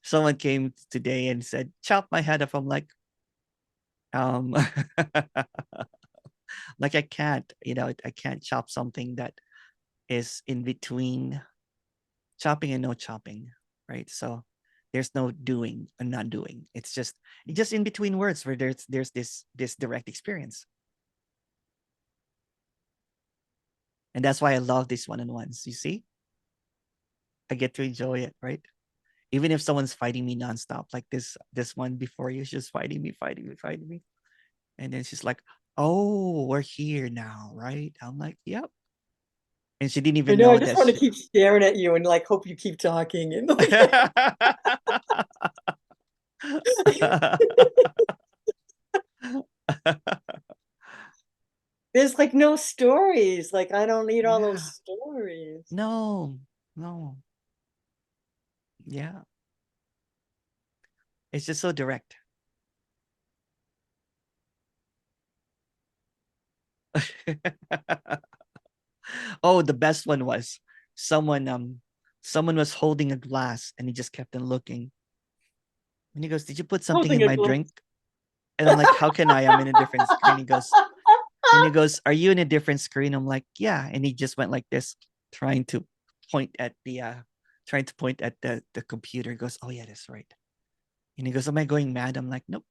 A: Someone came today and said, "Chop my head off." I'm um, like I can't, I can't chop something that is in between chopping and no chopping, right? So there's no doing and not doing. It's just in between words where there's this direct experience, and that's why I love these one-on-ones. You see, I get to enjoy it, right? Even if someone's fighting me nonstop, like this one before you, she's fighting me, fighting me, fighting me, and then she's like, "Oh, we're here now, right?" I'm like, "Yep," and she didn't
B: I
A: even
B: know, I
A: know
B: just
A: that
B: want to
A: she.
B: keep staring at you and like hope you keep talking and like there's like no stories. Like I don't need all those
A: Yeah.
B: stories.
A: No, no. Yeah. It's just so direct. Oh, the best one was someone someone was holding a glass and he just kept on looking. And he goes, "Did you put something
B: Holding
A: in
B: a
A: my
B: glass.
A: drink?" And I'm like, "How can I? I'm in a different screen." He goes, "Are you in a different screen?" I'm like, "Yeah." And he just went like this, trying to point at the computer. He goes, "Oh yeah, that's right." And he goes, "Am I going mad?" I'm like, "Nope,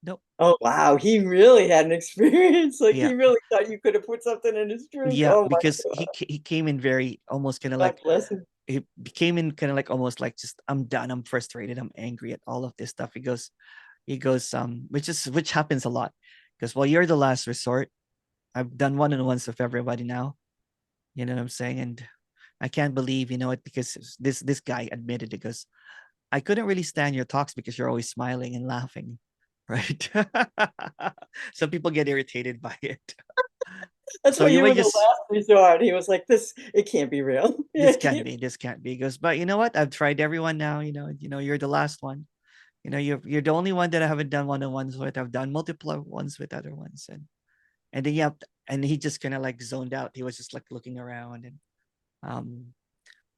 A: nope."
B: Oh wow, he really had an experience. Like
A: Yeah.
B: he really thought you could have put something in his drink.
A: Yeah,
B: Oh my
A: because
B: God.
A: he came in very almost kind of
B: God
A: like
B: bless him.
A: he became in kind of like almost like just I'm done, I'm frustrated, I'm angry at all of this stuff. He goes, which happens a lot. Because well, you're the last resort. I've done one-on-ones with everybody now. You know what I'm saying? And I can't believe, it, because this guy admitted it goes, "I couldn't really stand your talks because you're always smiling and laughing." Right. Some people get irritated by it.
B: That's
A: So
B: why
A: you
B: you
A: may
B: were the
A: just
B: last resort. He was like, it can't be real. Yeah,
A: this
B: it
A: can't
B: can't.
A: be, this can't be. He goes, "But you know what? I've tried everyone now. You're the last one. You're the only one that I haven't done one-on-ones with. I've done multiple ones with other ones." And then yeah, and he just kind of like zoned out. He was just like looking around and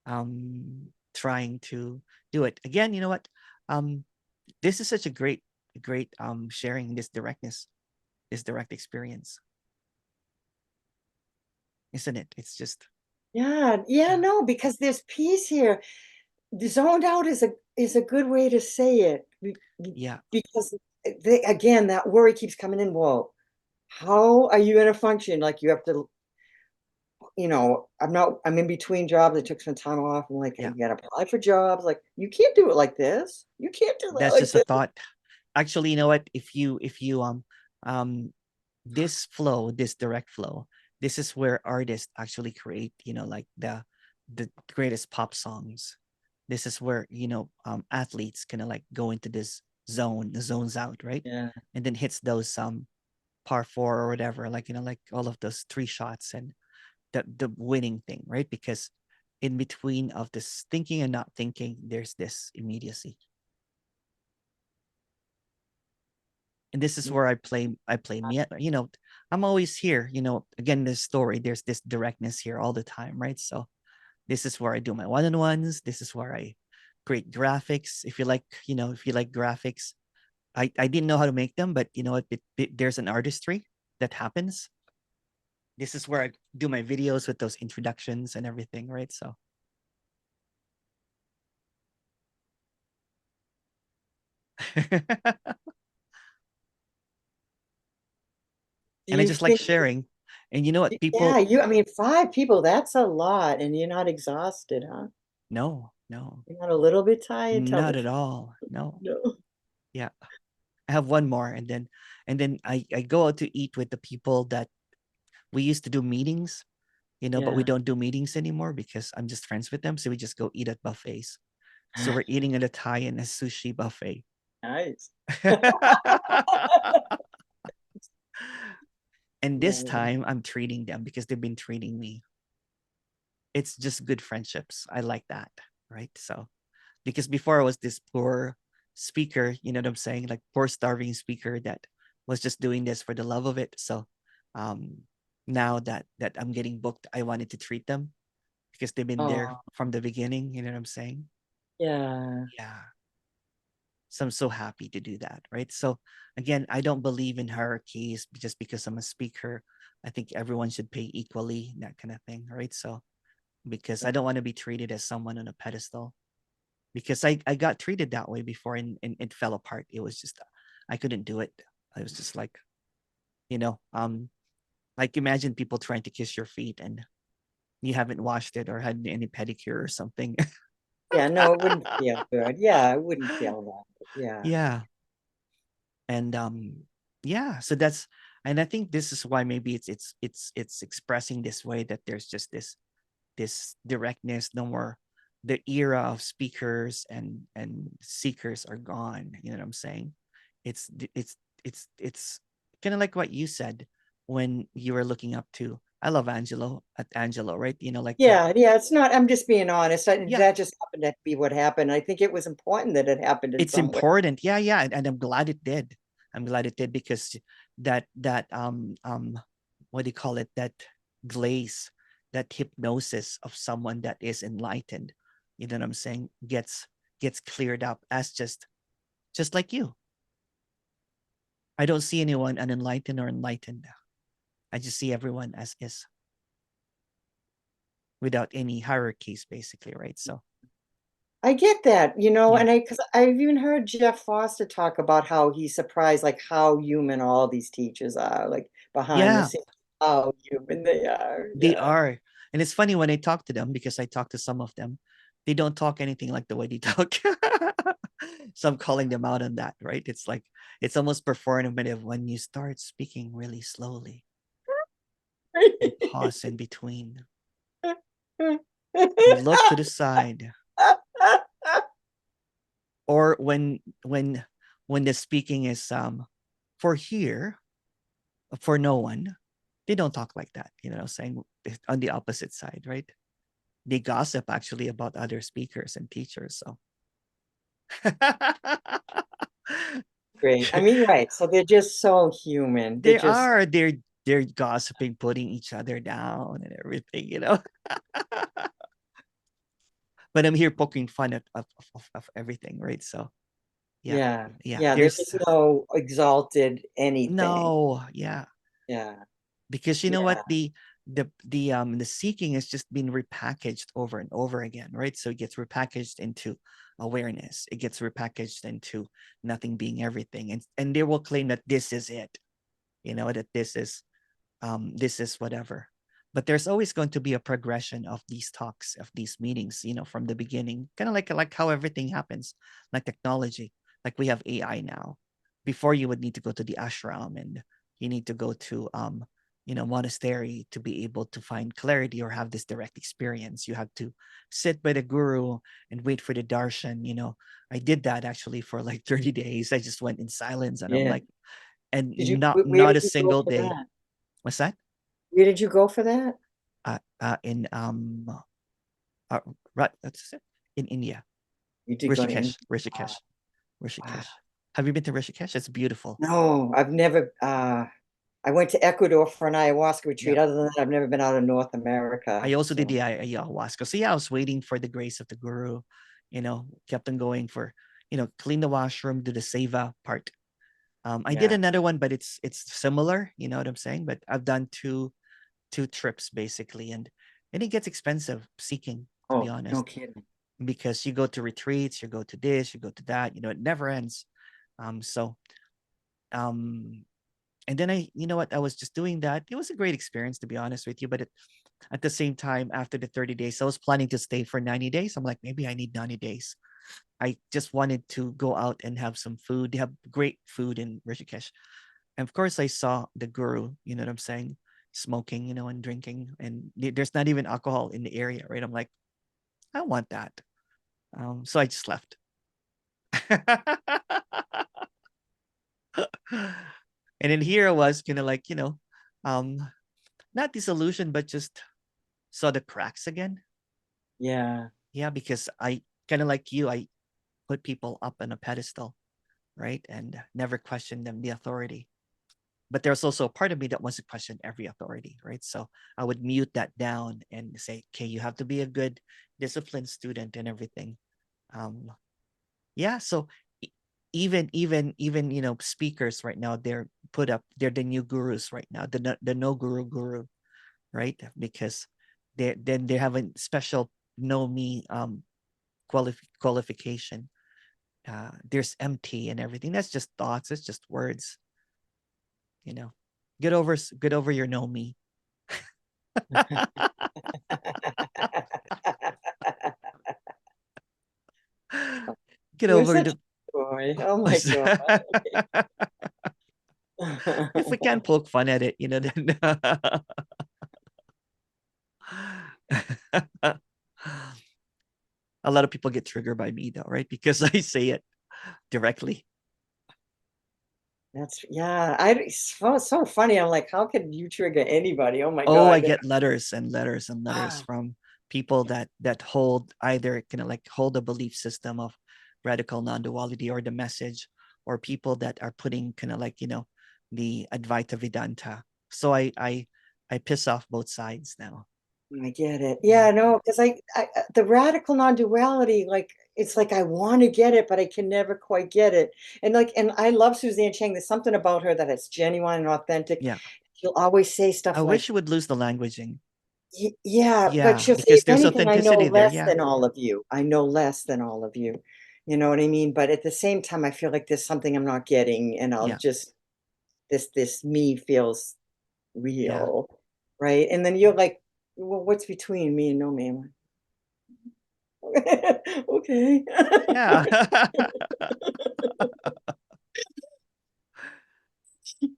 A: um trying to do it. Again, you know what? Um this is such a great sharing this directness, this direct experience, isn't it? It's just
B: Yeah, yeah,
A: yeah,
B: no, because there's peace here. The zoned out is a good way to say it
A: yeah,
B: because again, that worry keeps coming in. Well, how are you going to function? Like you have to, I'm in between jobs. I took some time off. I'm like,
A: yeah.
B: you got to apply for jobs. Like you can't do it like this. You can't do it
A: That's
B: like
A: just a
B: this.
A: thought. Actually, you know what? If you um this flow, this direct flow, this is where artists actually create, like the greatest pop songs. This is where, athletes kind of like go into this zone, the zones out, right?
B: Yeah.
A: And then hits those par four or whatever, like like all of those three shots and the winning thing, right? Because in between of this thinking and not thinking, there's this immediacy. And this is where I play me. I'm always here. Again, this story, there's this directness here all the time, right? So this is where I do my one-on-ones. This is where I create graphics. If you like graphics, I didn't know how to make them, but you know what? There's an artistry that happens. This is where I do my videos with those introductions and everything, right? So
B: Do
A: and I
B: you
A: just like
B: think,
A: sharing. And you know what?
B: yeah,
A: People
B: I mean, 5 people, that's a lot, and you're not exhausted, huh?
A: no. No,
B: You're not a little bit tired? Tell the
A: not at
B: truth.
A: all. No.
B: No.
A: Yeah. I have one more, and then I go out to eat with the people that we used to do meetings, but we
B: Yeah.
A: don't do meetings anymore because I'm just friends with them. So we just go eat at buffets. So we're eating at a Thai and a sushi buffet.
B: Nice.
A: And this
B: Yeah.
A: time I'm treating them because they've been treating me. It's just good friendships. I like that. Right. So, because before I was this poor speaker, you know what I'm saying? Like poor starving speaker that was just doing this for the love of it. So, um, now that I'm getting booked, I wanted to treat them because they've been there
B: Oh,
A: from the beginning. You know what I'm saying?
B: yeah.
A: Yeah. So I'm so happy to do that, right? So again, I don't believe in hierarchies just because I'm a speaker. I think everyone should pay equally, that kind of thing, right? So because I don't want to be treated as someone on a pedestal because I got treated that way before and it fell apart. It was just I couldn't do it. I was just like, you know, um, like imagine people trying to kiss your feet and you haven't washed it or had any pedicure or something.
B: Yeah, no, it wouldn't feel good. Yeah, it wouldn't feel right. Yeah.
A: Yeah. And yeah, so that's and I think this is why maybe it's expressing this way that there's just this directness, no more the era of speakers and seekers are gone. You know what I'm saying? It's it's kind of like what you said when you were looking up to I love Angelo, right? Like the
B: Yeah, yeah, it's not, I'm just being honest.
A: yeah,
B: That just happened to be what happened. I think it was important that it happened in
A: it's
B: some way.
A: important. Yeah, yeah, and I'm glad it did. I'm glad it did because that what do you call it? That glaze, that hypnosis of someone that is enlightened, you know what I'm saying, gets cleared up as just like you. I don't see anyone unenlightened or enlightened. I just see everyone as is without any hierarchies, basically, right? So
B: I get that,
A: yeah,
B: and because I've even heard Jeff Foster talk about how he's surprised, like how human all these teachers are, like behind the
A: yeah,
B: scenes, how human they are.
A: they
B: Yeah.
A: are. And it's funny when I talk to them because I talk to some of them, they don't talk anything like the way they talk. So I'm calling them out on that, right? It's like it's almost performative when you start speaking really slowly and pause in between and look to the side. Or when the speaking is for here, for no one, they don't talk like that, saying on the opposite side, right? They gossip actually about other speakers and teachers. So
B: Great. I mean, right. So they're just so human. They're
A: they
B: just,
A: are they're gossiping, putting each other down and everything. But I'm here poking fun of everything, right? So yeah,
B: yeah.
A: yeah.
B: Yeah. There
A: There's
B: is no exalted anything.
A: no, yeah,
B: Yeah.
A: because you know what
B: Yeah.
A: the seeking is just being repackaged over and over again, right? So it gets repackaged into awareness, it gets repackaged into nothing being everything, and they will claim that this is it, that this is whatever. But there's always going to be a progression of these talks, of these meetings, from the beginning, kind of like how everything happens, like technology. Like we have AI now. Before you would need to go to the ashram and you need to go to monastery to be able to find clarity or have this direct experience. You have to sit by the guru and wait for the darshan. I did that actually for like 30 days. I just went in silence and I'm
B: Yeah.
A: like, and
B: Where
A: not
B: did
A: a
B: you go
A: single
B: for
A: day.
B: that?
A: What's that?
B: Where did you go for that?
A: In uh, right, that's it. In India,
B: You did go to India.
A: Rishikesh, Rishikesh,
B: Wow.
A: Rishikesh. Have you been to Rishikesh? It's beautiful.
B: No, I've never, I went to Ecuador for an ayahuasca
A: Yeah.
B: retreat. Other than that, I've never been out of North
A: I
B: America.
A: also did
B: So,
A: the ayahuasca. So yeah, I was waiting for the grace of the guru, kept on going for, clean the washroom, do the seva part. I did
B: yeah.
A: another one, but it's similar, you know what I'm saying? But I've done two trips basically, and it gets expensive seeking, to be
B: Oh, no
A: honest,
B: kidding.
A: because you go to retreats, you go to this, you go to that, it never ends. So um and then I was just doing that. It was a great experience, to be honest with you, but at the same time, after the 30 days, I was planning to stay for 90 days. I'm like, maybe I need 90 days. I just wanted to go out and have some food. They have great food in Rishikesh. And of course, I saw the guru, you know what I'm saying, smoking, and drinking. And there's not even alcohol in the area, right? I'm like, I want that. So I just left. And then here I was kind of like, um, not disillusioned, but just saw the cracks again.
B: Yeah.
A: Yeah, because I kind of like you, I put people up on a pedestal, right? And never question them, the authority. But there's also a part of me that wants to question every authority, right? So I would mute that down and say, okay, you have to be a good, disciplined student and everything. Um, yeah. So even speakers right now, they're the new gurus right now, the no guru, right? Because they have a special know me qualification. There's MT and everything. That's just thoughts. It's just words. You know, get over your know me. Get
B: You're
A: over
B: such
A: the.
B: a boy. Oh my God.
A: If we can't poke fun at it, then a lot of people get triggered by me though, right? Because I say it directly.
B: That's yeah. So funny. I'm like, how could you trigger anybody? Oh my
A: Oh, I
B: God.
A: get letters and letters and letters
B: Ah,
A: from people that hold either kind of like hold a belief system of radical non-duality or the message, or people that are putting kind of like the advaita vedanta. So I piss off both sides now.
B: I get it.
A: Yeah,
B: Yeah, no, because the radical non-duality, like it's like I want to get it, but I can never quite get it. And I love Suzanne Chang. There's something about her that is genuine and authentic.
A: yeah.
B: She'll always say
A: I
B: stuff
A: wish
B: like,
A: you would lose the languaging.
B: Yeah, but
A: Yeah,
B: she'll say,
A: because
B: if
A: there's
B: anything, I know
A: authenticity there.
B: less
A: Yeah,
B: than all of you. I know less than all of you. You know what I mean? But at the same time, I feel like there's something I'm not getting, and I'll
A: yeah,
B: just this me feels
A: yeah,
B: real, right? And then you're like, well, what's between me and no man? Okay.
A: yeah.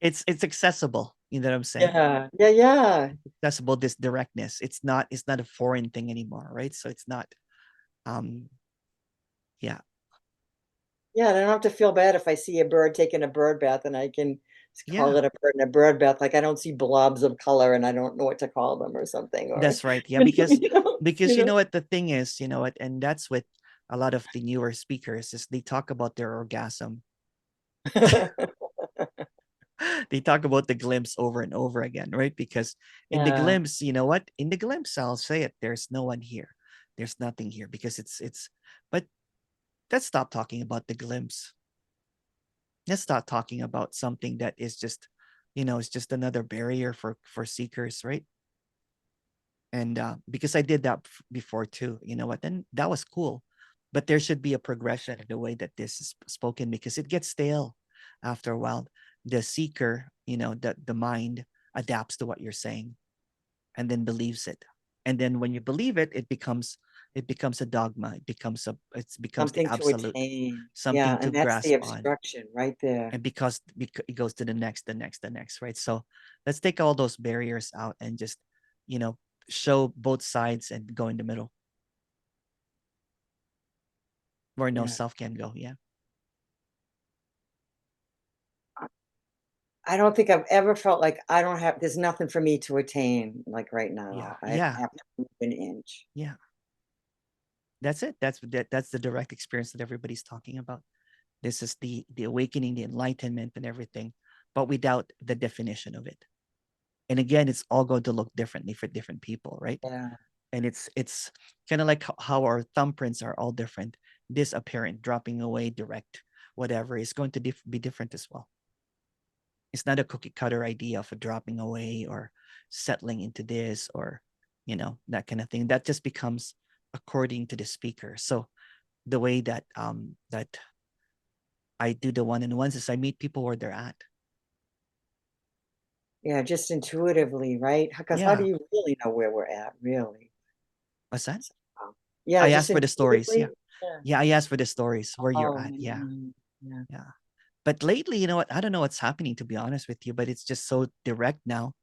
A: It's accessible. You know what I'm saying?
B: Yeah, yeah, yeah.
A: Accessible, this directness. It's not a foreign thing anymore, right? So it's not. Um, yeah,
B: Yeah, and I don't have to feel bad if I see a bird taking a bird bath and I can call
A: yeah.
B: it a bird in a bird bath. Like I don't see blobs of color and I don't know what to call them or something. Or
A: That's right. Yeah, because because
B: you
A: you know
B: know.
A: what the thing is, and that's what a lot of the newer speakers is they talk about their orgasm. They talk about the glimpse over and over again, right? Because in the
B: Yeah.
A: glimpse, you know what? In the glimpse, I'll say it. There's no one here. There's nothing here because it's. But let's stop talking about the glimpse. Let's start talking about something that is just, it's just another barrier for seekers, right? And because I did that before too, you know what? Then that was cool, but there should be a progression in the way that this is spoken because it gets stale after a while. The seeker, the mind adapts to what you're saying and then believes it, and then when you believe it, it becomes a dogma. It becomes the
B: Something to
A: absolute,
B: attain. Yeah,
A: something to
B: and that's the
A: grasp on,
B: obstruction right there.
A: and because it goes to the next, right? So let's take all those barriers out and just you know show both sides and go in the middle where no
B: Yeah.
A: self can go. Yeah,
B: I I don't think I've ever felt like I don't have there's nothing for me to attain like right
A: yeah,
B: now. I don't
A: yeah,
B: have to move an inch.
A: yeah. That's it. That's the direct experience that everybody's talking about. This is the awakening, the enlightenment and everything, but without the definition of it. And again, it's all going to look differently for different people, right?
B: Yeah.
A: And it's kind of like how our thumbprints are all different. This apparent, dropping away, direct, whatever is going to be different as well. It's not a cookie cutter idea of a dropping away or settling into this, or that kind of thing. That just becomes according to the speaker. So the way that I do the one-on-ones is I meet people where they're at.
B: Yeah, just intuitively, right? Because how do
A: Yeah.
B: you really know where we're at, really?
A: What's that?
B: So, yeah,
A: I
B: just
A: asked for the stories. Yeah.
B: intuitively. Yeah.
A: Yeah. I asked for the stories where you're
B: Oh
A: at. Yeah.
B: man. Yeah.
A: Yeah. But lately, you know what? I don't know what's happening, to be honest with you, but it's just so direct now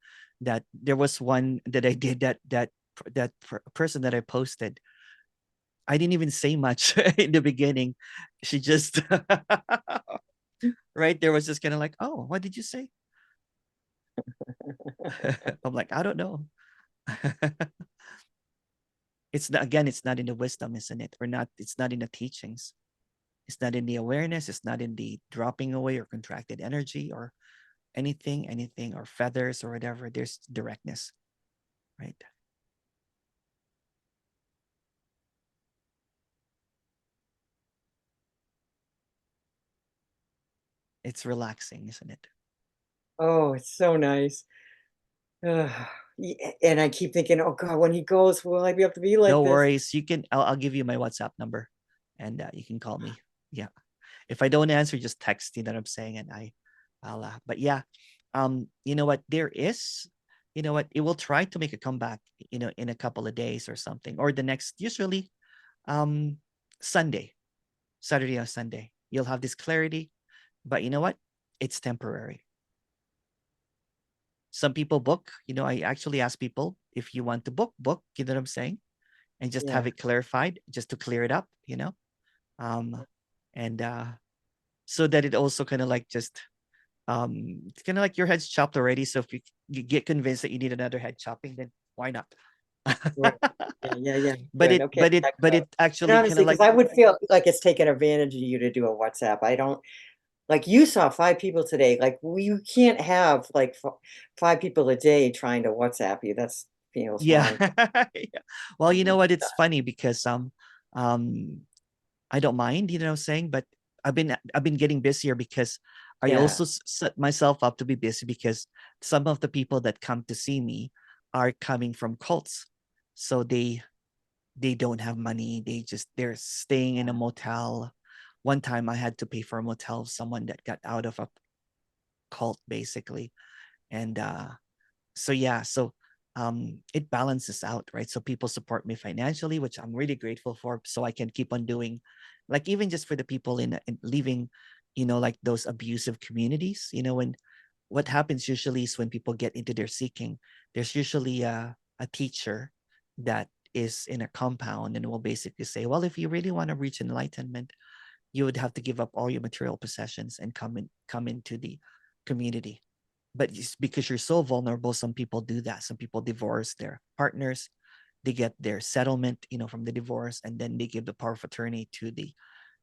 A: that there was one that I did that person that I posted. I didn't even say much in the beginning. She just right there was just kind of like, oh, what did you say? I'm like, I don't know. It's not, again, it's not in the wisdom, isn't it? Or not, it's not in the teachings. It's not in the awareness. It's not in the dropping away or contracted energy or anything, or feathers or whatever. There's directness, right? It's relaxing, isn't it?
B: Oh, it's so nice. Ugh. And I keep thinking, oh God, when he goes, will I be able to be like
A: No
B: this?
A: worries. You can, I'll give you my WhatsApp number and you can call me. Yeah. If I don't answer, just text, you know what I'm saying? And but yeah, you know what? There is, you know what? It will try to make a comeback, you know, in a couple of days or something, or the next, usually, um, Sunday, Saturday or Sunday. You'll have this clarity, but you know what? It's temporary. Some people book, you know, I actually ask people if you want to book, you know what I'm saying? And just have
B: Yeah.
A: it clarified, just to clear it up, you know? Um, and so that it also kind of like just it's kind of like your head's chopped already. So if you get convinced that you need another head chopping, then why not?
B: Right. Yeah, yeah, yeah.
A: but
B: Good.
A: it
B: Okay.
A: but it
B: Check it
A: but
B: out.
A: it
B: And
A: actually kind
B: honestly,
A: of
B: because
A: like,
B: I would feel like it's taking advantage of you to do a WhatsApp. I don't like you saw 5 people today. Like you can't have like f 5 people a day trying to WhatsApp you. That's feels
A: yeah.
B: wrong.
A: Yeah. Well, you
B: Oh
A: know
B: my
A: what? It's
B: God.
A: funny because um I don't mind, you know what I'm saying, but I've been getting busier because I
B: Yeah.
A: also set myself up to be busy because some of the people that come to see me are coming from cults. So they don't have money. They're staying in a motel. One time I had to pay for a motel of someone that got out of a cult basically. And so yeah, so it balances out, right? So people support me financially, which I'm really grateful for, so I can keep on doing, like, even just for the people in leaving, you know, like those abusive communities, you know, when what happens usually is when people get into their seeking, there's usually a teacher that is in a compound and will basically say, well, if you really want to reach enlightenment, you would have to give up all your material possessions and come into the community. But because you're so vulnerable, some people do that. Some people divorce their partners, they get their settlement, you know, from the divorce, and then they give the power of attorney to the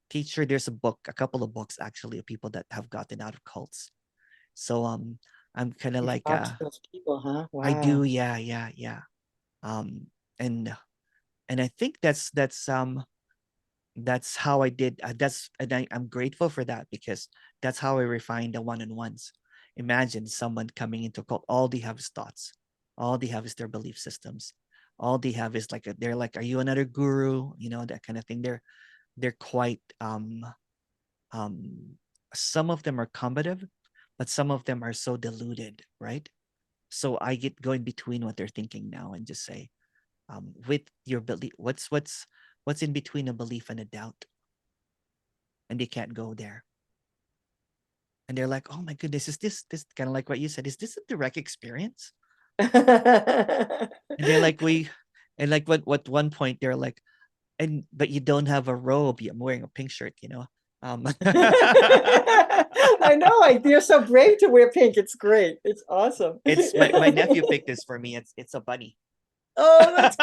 A: teacher. There's a couple of books actually of people that have gotten out of cults. So I'm kind of
B: You
A: like
B: talk to those people, huh?
A: I do,
B: Wow.
A: yeah, yeah, yeah. Um and and I think that's how I did. I'm grateful for that because that's how I refined the one-on-ones. Imagine someone coming into a cult. All they have is thoughts. All they have is their belief systems. All they have is like they're like, "Are you another guru?" You know, that kind of thing. They're quite um. Some of them are combative, but some of them are so deluded, right? So I get go in between what they're thinking now and just say, with your belief, what's in between a belief and a doubt, and they can't go there. And they're like, oh my goodness, is this kind of like what you said, is this a direct experience? And they're like, we and like what one point they're like, and but you don't have a robe. I'm wearing a pink shirt, you know.
B: I know, you're so brave to wear pink. It's great. It's awesome.
A: It's my nephew picked this for me. It's a bunny.
B: Oh, that's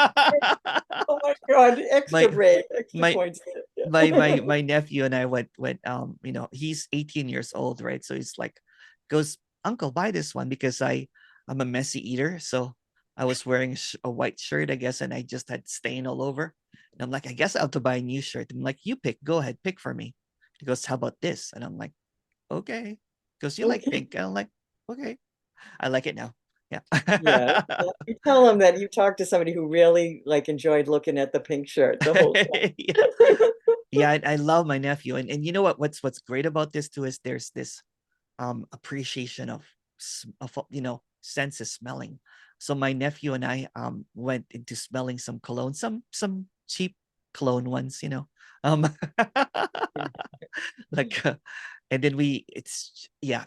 B: oh my God,
A: my
B: extra brave, extra
A: my
B: points.
A: my nephew and I went you know, he's 18 years old, right? So he's like, goes, uncle, buy this one because I'm a messy eater. So I was wearing a white shirt, I guess, and I just had stain all over. And I'm like, I guess I'll have to buy a new shirt. I'm like, you pick, go ahead, pick for me. He goes, how about this? And I'm like, okay. Because you like
B: Okay.
A: pink. And I'm like, okay, I like it now. Yeah.
B: Yeah. Yeah. You tell them that you talked to somebody who really like enjoyed looking at the pink shirt the whole
A: Yeah.
B: time.
A: Yeah, I love my nephew, and you know what's great about this too is there's this appreciation of you know, sense is smelling. So my nephew and I went into smelling some cologne, some cheap cologne ones, Um like and then it's yeah,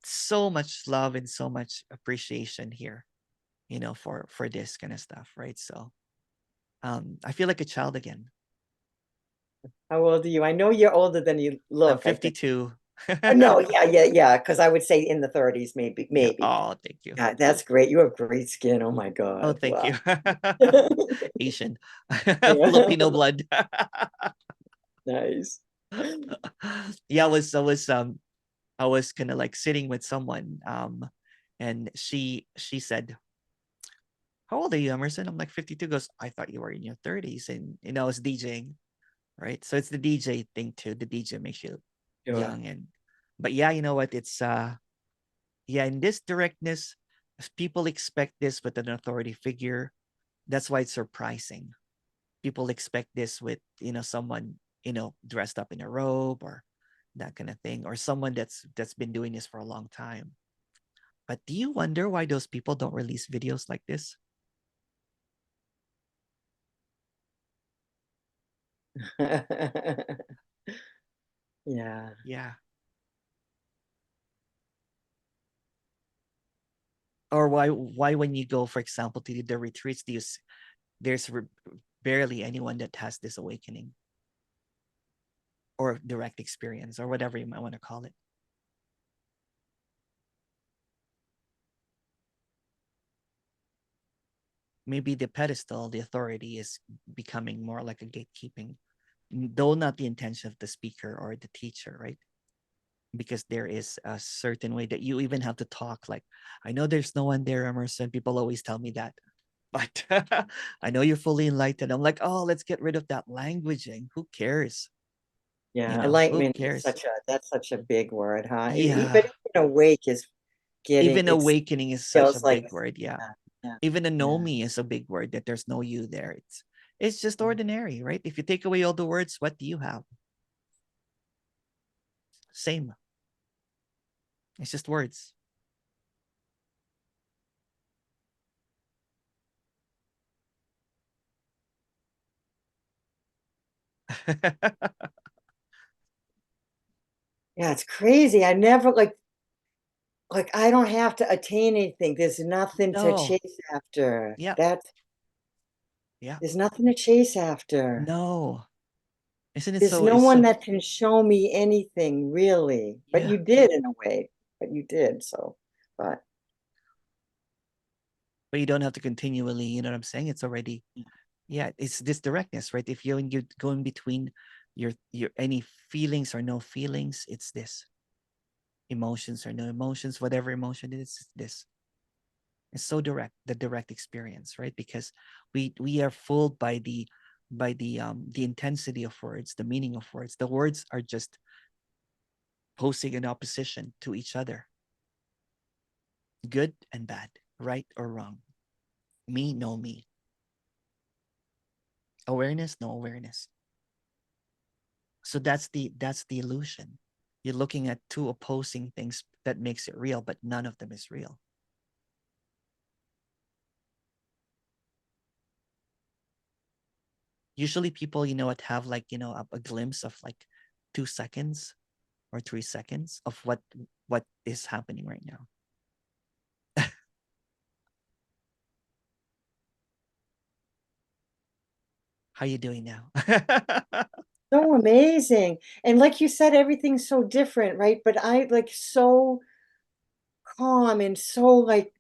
A: so much love and so much appreciation here, for this kind of stuff, right? So I feel like a child again.
B: How old are you? I know you're older than you
A: I'm
B: look, I think.
A: 52.
B: No, yeah, because I would say in the 30s, maybe,
A: Yeah.
B: maybe.
A: Oh, thank you.
B: Yeah, that's great. You have great skin. Oh my
A: Oh,
B: God.
A: thank
B: Wow.
A: you. Asian.
B: Yeah.
A: Filipino blood.
B: Nice.
A: Yeah, I was kind of like sitting with someone and she said, "How old are you, Emerson?" I'm like 52. Goes, "I thought you were in your 30s." And I was DJing, right? So it's the DJ thing too. The DJ makes you
B: Sure.
A: young. And but yeah, you know what? It's yeah, in this directness, as people expect this with an authority figure. That's why it's surprising. People expect this with, someone, dressed up in a robe or that kind of thing, or someone that's been doing this for a long time. But do you wonder why those people don't release videos like this?
B: Yeah.
A: Yeah. Or why when you go, for example, to the retreats, there's barely anyone that has this awakening or direct experience or whatever you might want to call it. Maybe the pedestal, the authority is becoming more like a gatekeeping, though not the intention of the speaker or the teacher, right? Because there is a certain way that you even have to talk. Like, I know there's no one there, Emerson. People always tell me that. But I know you're fully enlightened. I'm like, oh, let's get rid of that languaging. Who cares?
B: Yeah.
A: Who
B: Enlightenment is
A: cares?
B: that's such a big word, huh? But
A: Yeah.
B: even awake is getting,
A: Even
B: it
A: awakening is such a
B: feels like,
A: big word. Yeah.
B: yeah, yeah,
A: Even a know
B: yeah.
A: me is a big word, that there's no you there. It's just ordinary, right? If you take away all the words, what do you have? Same. It's just words.
B: Yeah, it's crazy. I never like I don't have to attain anything. There's nothing to
A: No.
B: chase after.
A: Yeah.
B: That's
A: Yeah.
B: There's nothing to chase after.
A: No. Isn't it
B: There's
A: so?
B: no
A: It's
B: one
A: so.
B: that can show me anything really. But
A: Yeah.
B: you did in a way. But you did, so but
A: But you don't have to continually. You know what I'm saying? It's already. Yeah. It's this directness, right? If you go in between your any feelings or no feelings, it's this emotions or no emotions, whatever emotion it is. This. It's so direct, the direct experience, right? Because we are fooled by the intensity of words, the meaning of words. The words are just posing in opposition to each other, good and bad, right or wrong, me, no me, awareness, no awareness. So that's the illusion. You're looking at two opposing things that makes it real, but none of them is real. Usually people, what, have like, a glimpse of like 2 seconds or 3 seconds of what is happening right now. How you doing now?
B: so amazing. And like you said, everything's so different, right? But I like so calm and so like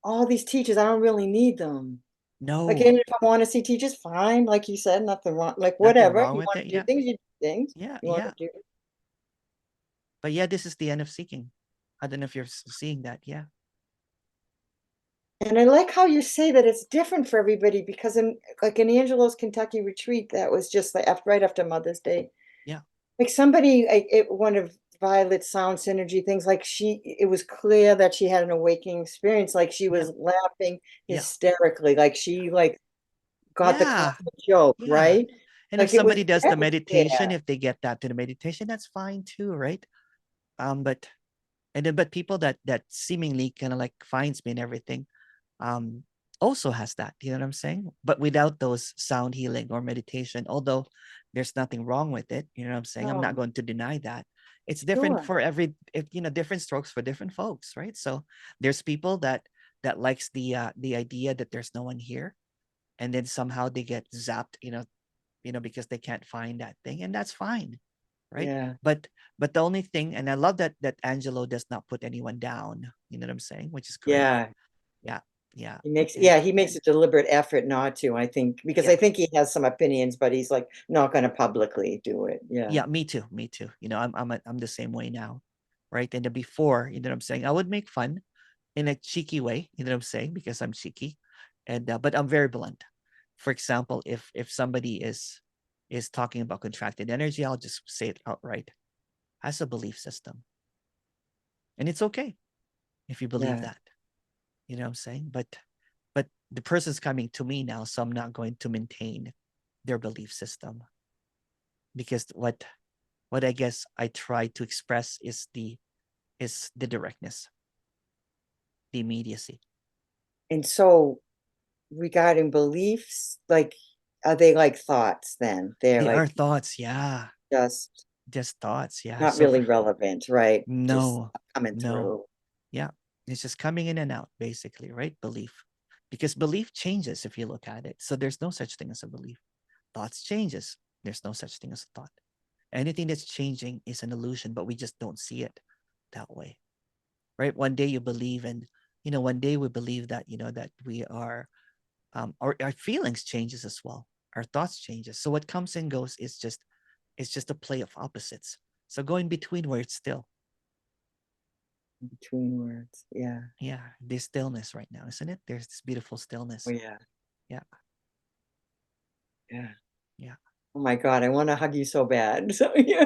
B: all these teachers, I don't really need them. Like,
A: No,
B: and if I want to see teachers, fine. Like you said, nothing wrong. Like,
A: nothing
B: whatever.
A: wrong
B: You
A: with
B: want
A: it.
B: to do
A: Yeah,
B: things, you do things.
A: yeah,
B: You want
A: yeah.
B: to do.
A: But yeah, this is the end of seeking. I don't know if you're seeing that. Yeah,
B: And I like how you say that it's different for everybody because in like in Angelo's Kentucky retreat, that was just like after right after Mother's Day.
A: yeah,
B: Like somebody, one of Violet's sound synergy things, like it was clear that she had an awakening experience. Like she
A: yeah,
B: was laughing
A: yeah,
B: hysterically, like she like got the
A: yeah,
B: cosmic joke,
A: yeah.
B: right?
A: And if
B: Like it was
A: somebody does the
B: very
A: meditation,
B: clear.
A: if they get that to the meditation, that's fine too, right? But And then, but people that seemingly kind of like finds me and everything, um, also has that. You know what I'm saying? But without those sound healing or meditation, although there's nothing wrong with it, you know what I'm saying? I'm not
B: Oh,
A: going to deny that. It's different
B: sure.
A: for every, if, you know, different strokes for different folks, right? So there's people that likes the idea that there's no one here, and then somehow they get zapped, because they can't find that thing, and that's fine, right?
B: Yeah.
A: But the only thing, and I love that Angelo does not put anyone down, you know what I'm saying, which is great.
B: Yeah.
A: Yeah, yeah,
B: He makes,
A: and
B: yeah, he makes a deliberate effort not to, I think, because
A: yeah,
B: I think he has some opinions, but he's like not going to publicly do it. Yeah.
A: yeah, me too. I'm the same way now, right? And the before, you know what I'm saying, I would make fun in a cheeky way, you know what I'm saying, because I'm cheeky, and but I'm very blunt. For example, if somebody is talking about contracted energy, I'll just say it outright as a belief system, and it's okay if you believe
B: Yeah.
A: that. You know what I'm saying? But the person's coming to me now, so I'm not going to maintain their belief system, because what I guess I try to express is the directness, the immediacy.
B: And so regarding beliefs, like, are they like thoughts then? They're
A: They are
B: like
A: thoughts, yeah.
B: just
A: Just thoughts, yeah.
B: not
A: So
B: really
A: for
B: relevant, right? Just
A: no,
B: coming
A: no,
B: through.
A: yeah. It's just coming in and out, basically, right? Belief. Because belief changes if you look at it. So there's no such thing as a belief. Thoughts changes. There's no such thing as a thought. Anything that's changing is an illusion, but we just don't see it that way, right? One day you believe, and one day we believe that that we are, our feelings changes as well. Our thoughts changes. So what comes and goes is just a play of opposites. So go in between where it's still.
B: Between words. Yeah.
A: Yeah, this stillness right now, isn't it? There's this beautiful
B: Oh
A: stillness.
B: yeah.
A: Yeah,
B: Yeah.
A: yeah.
B: Oh my God, I want to hug you so bad. So yeah.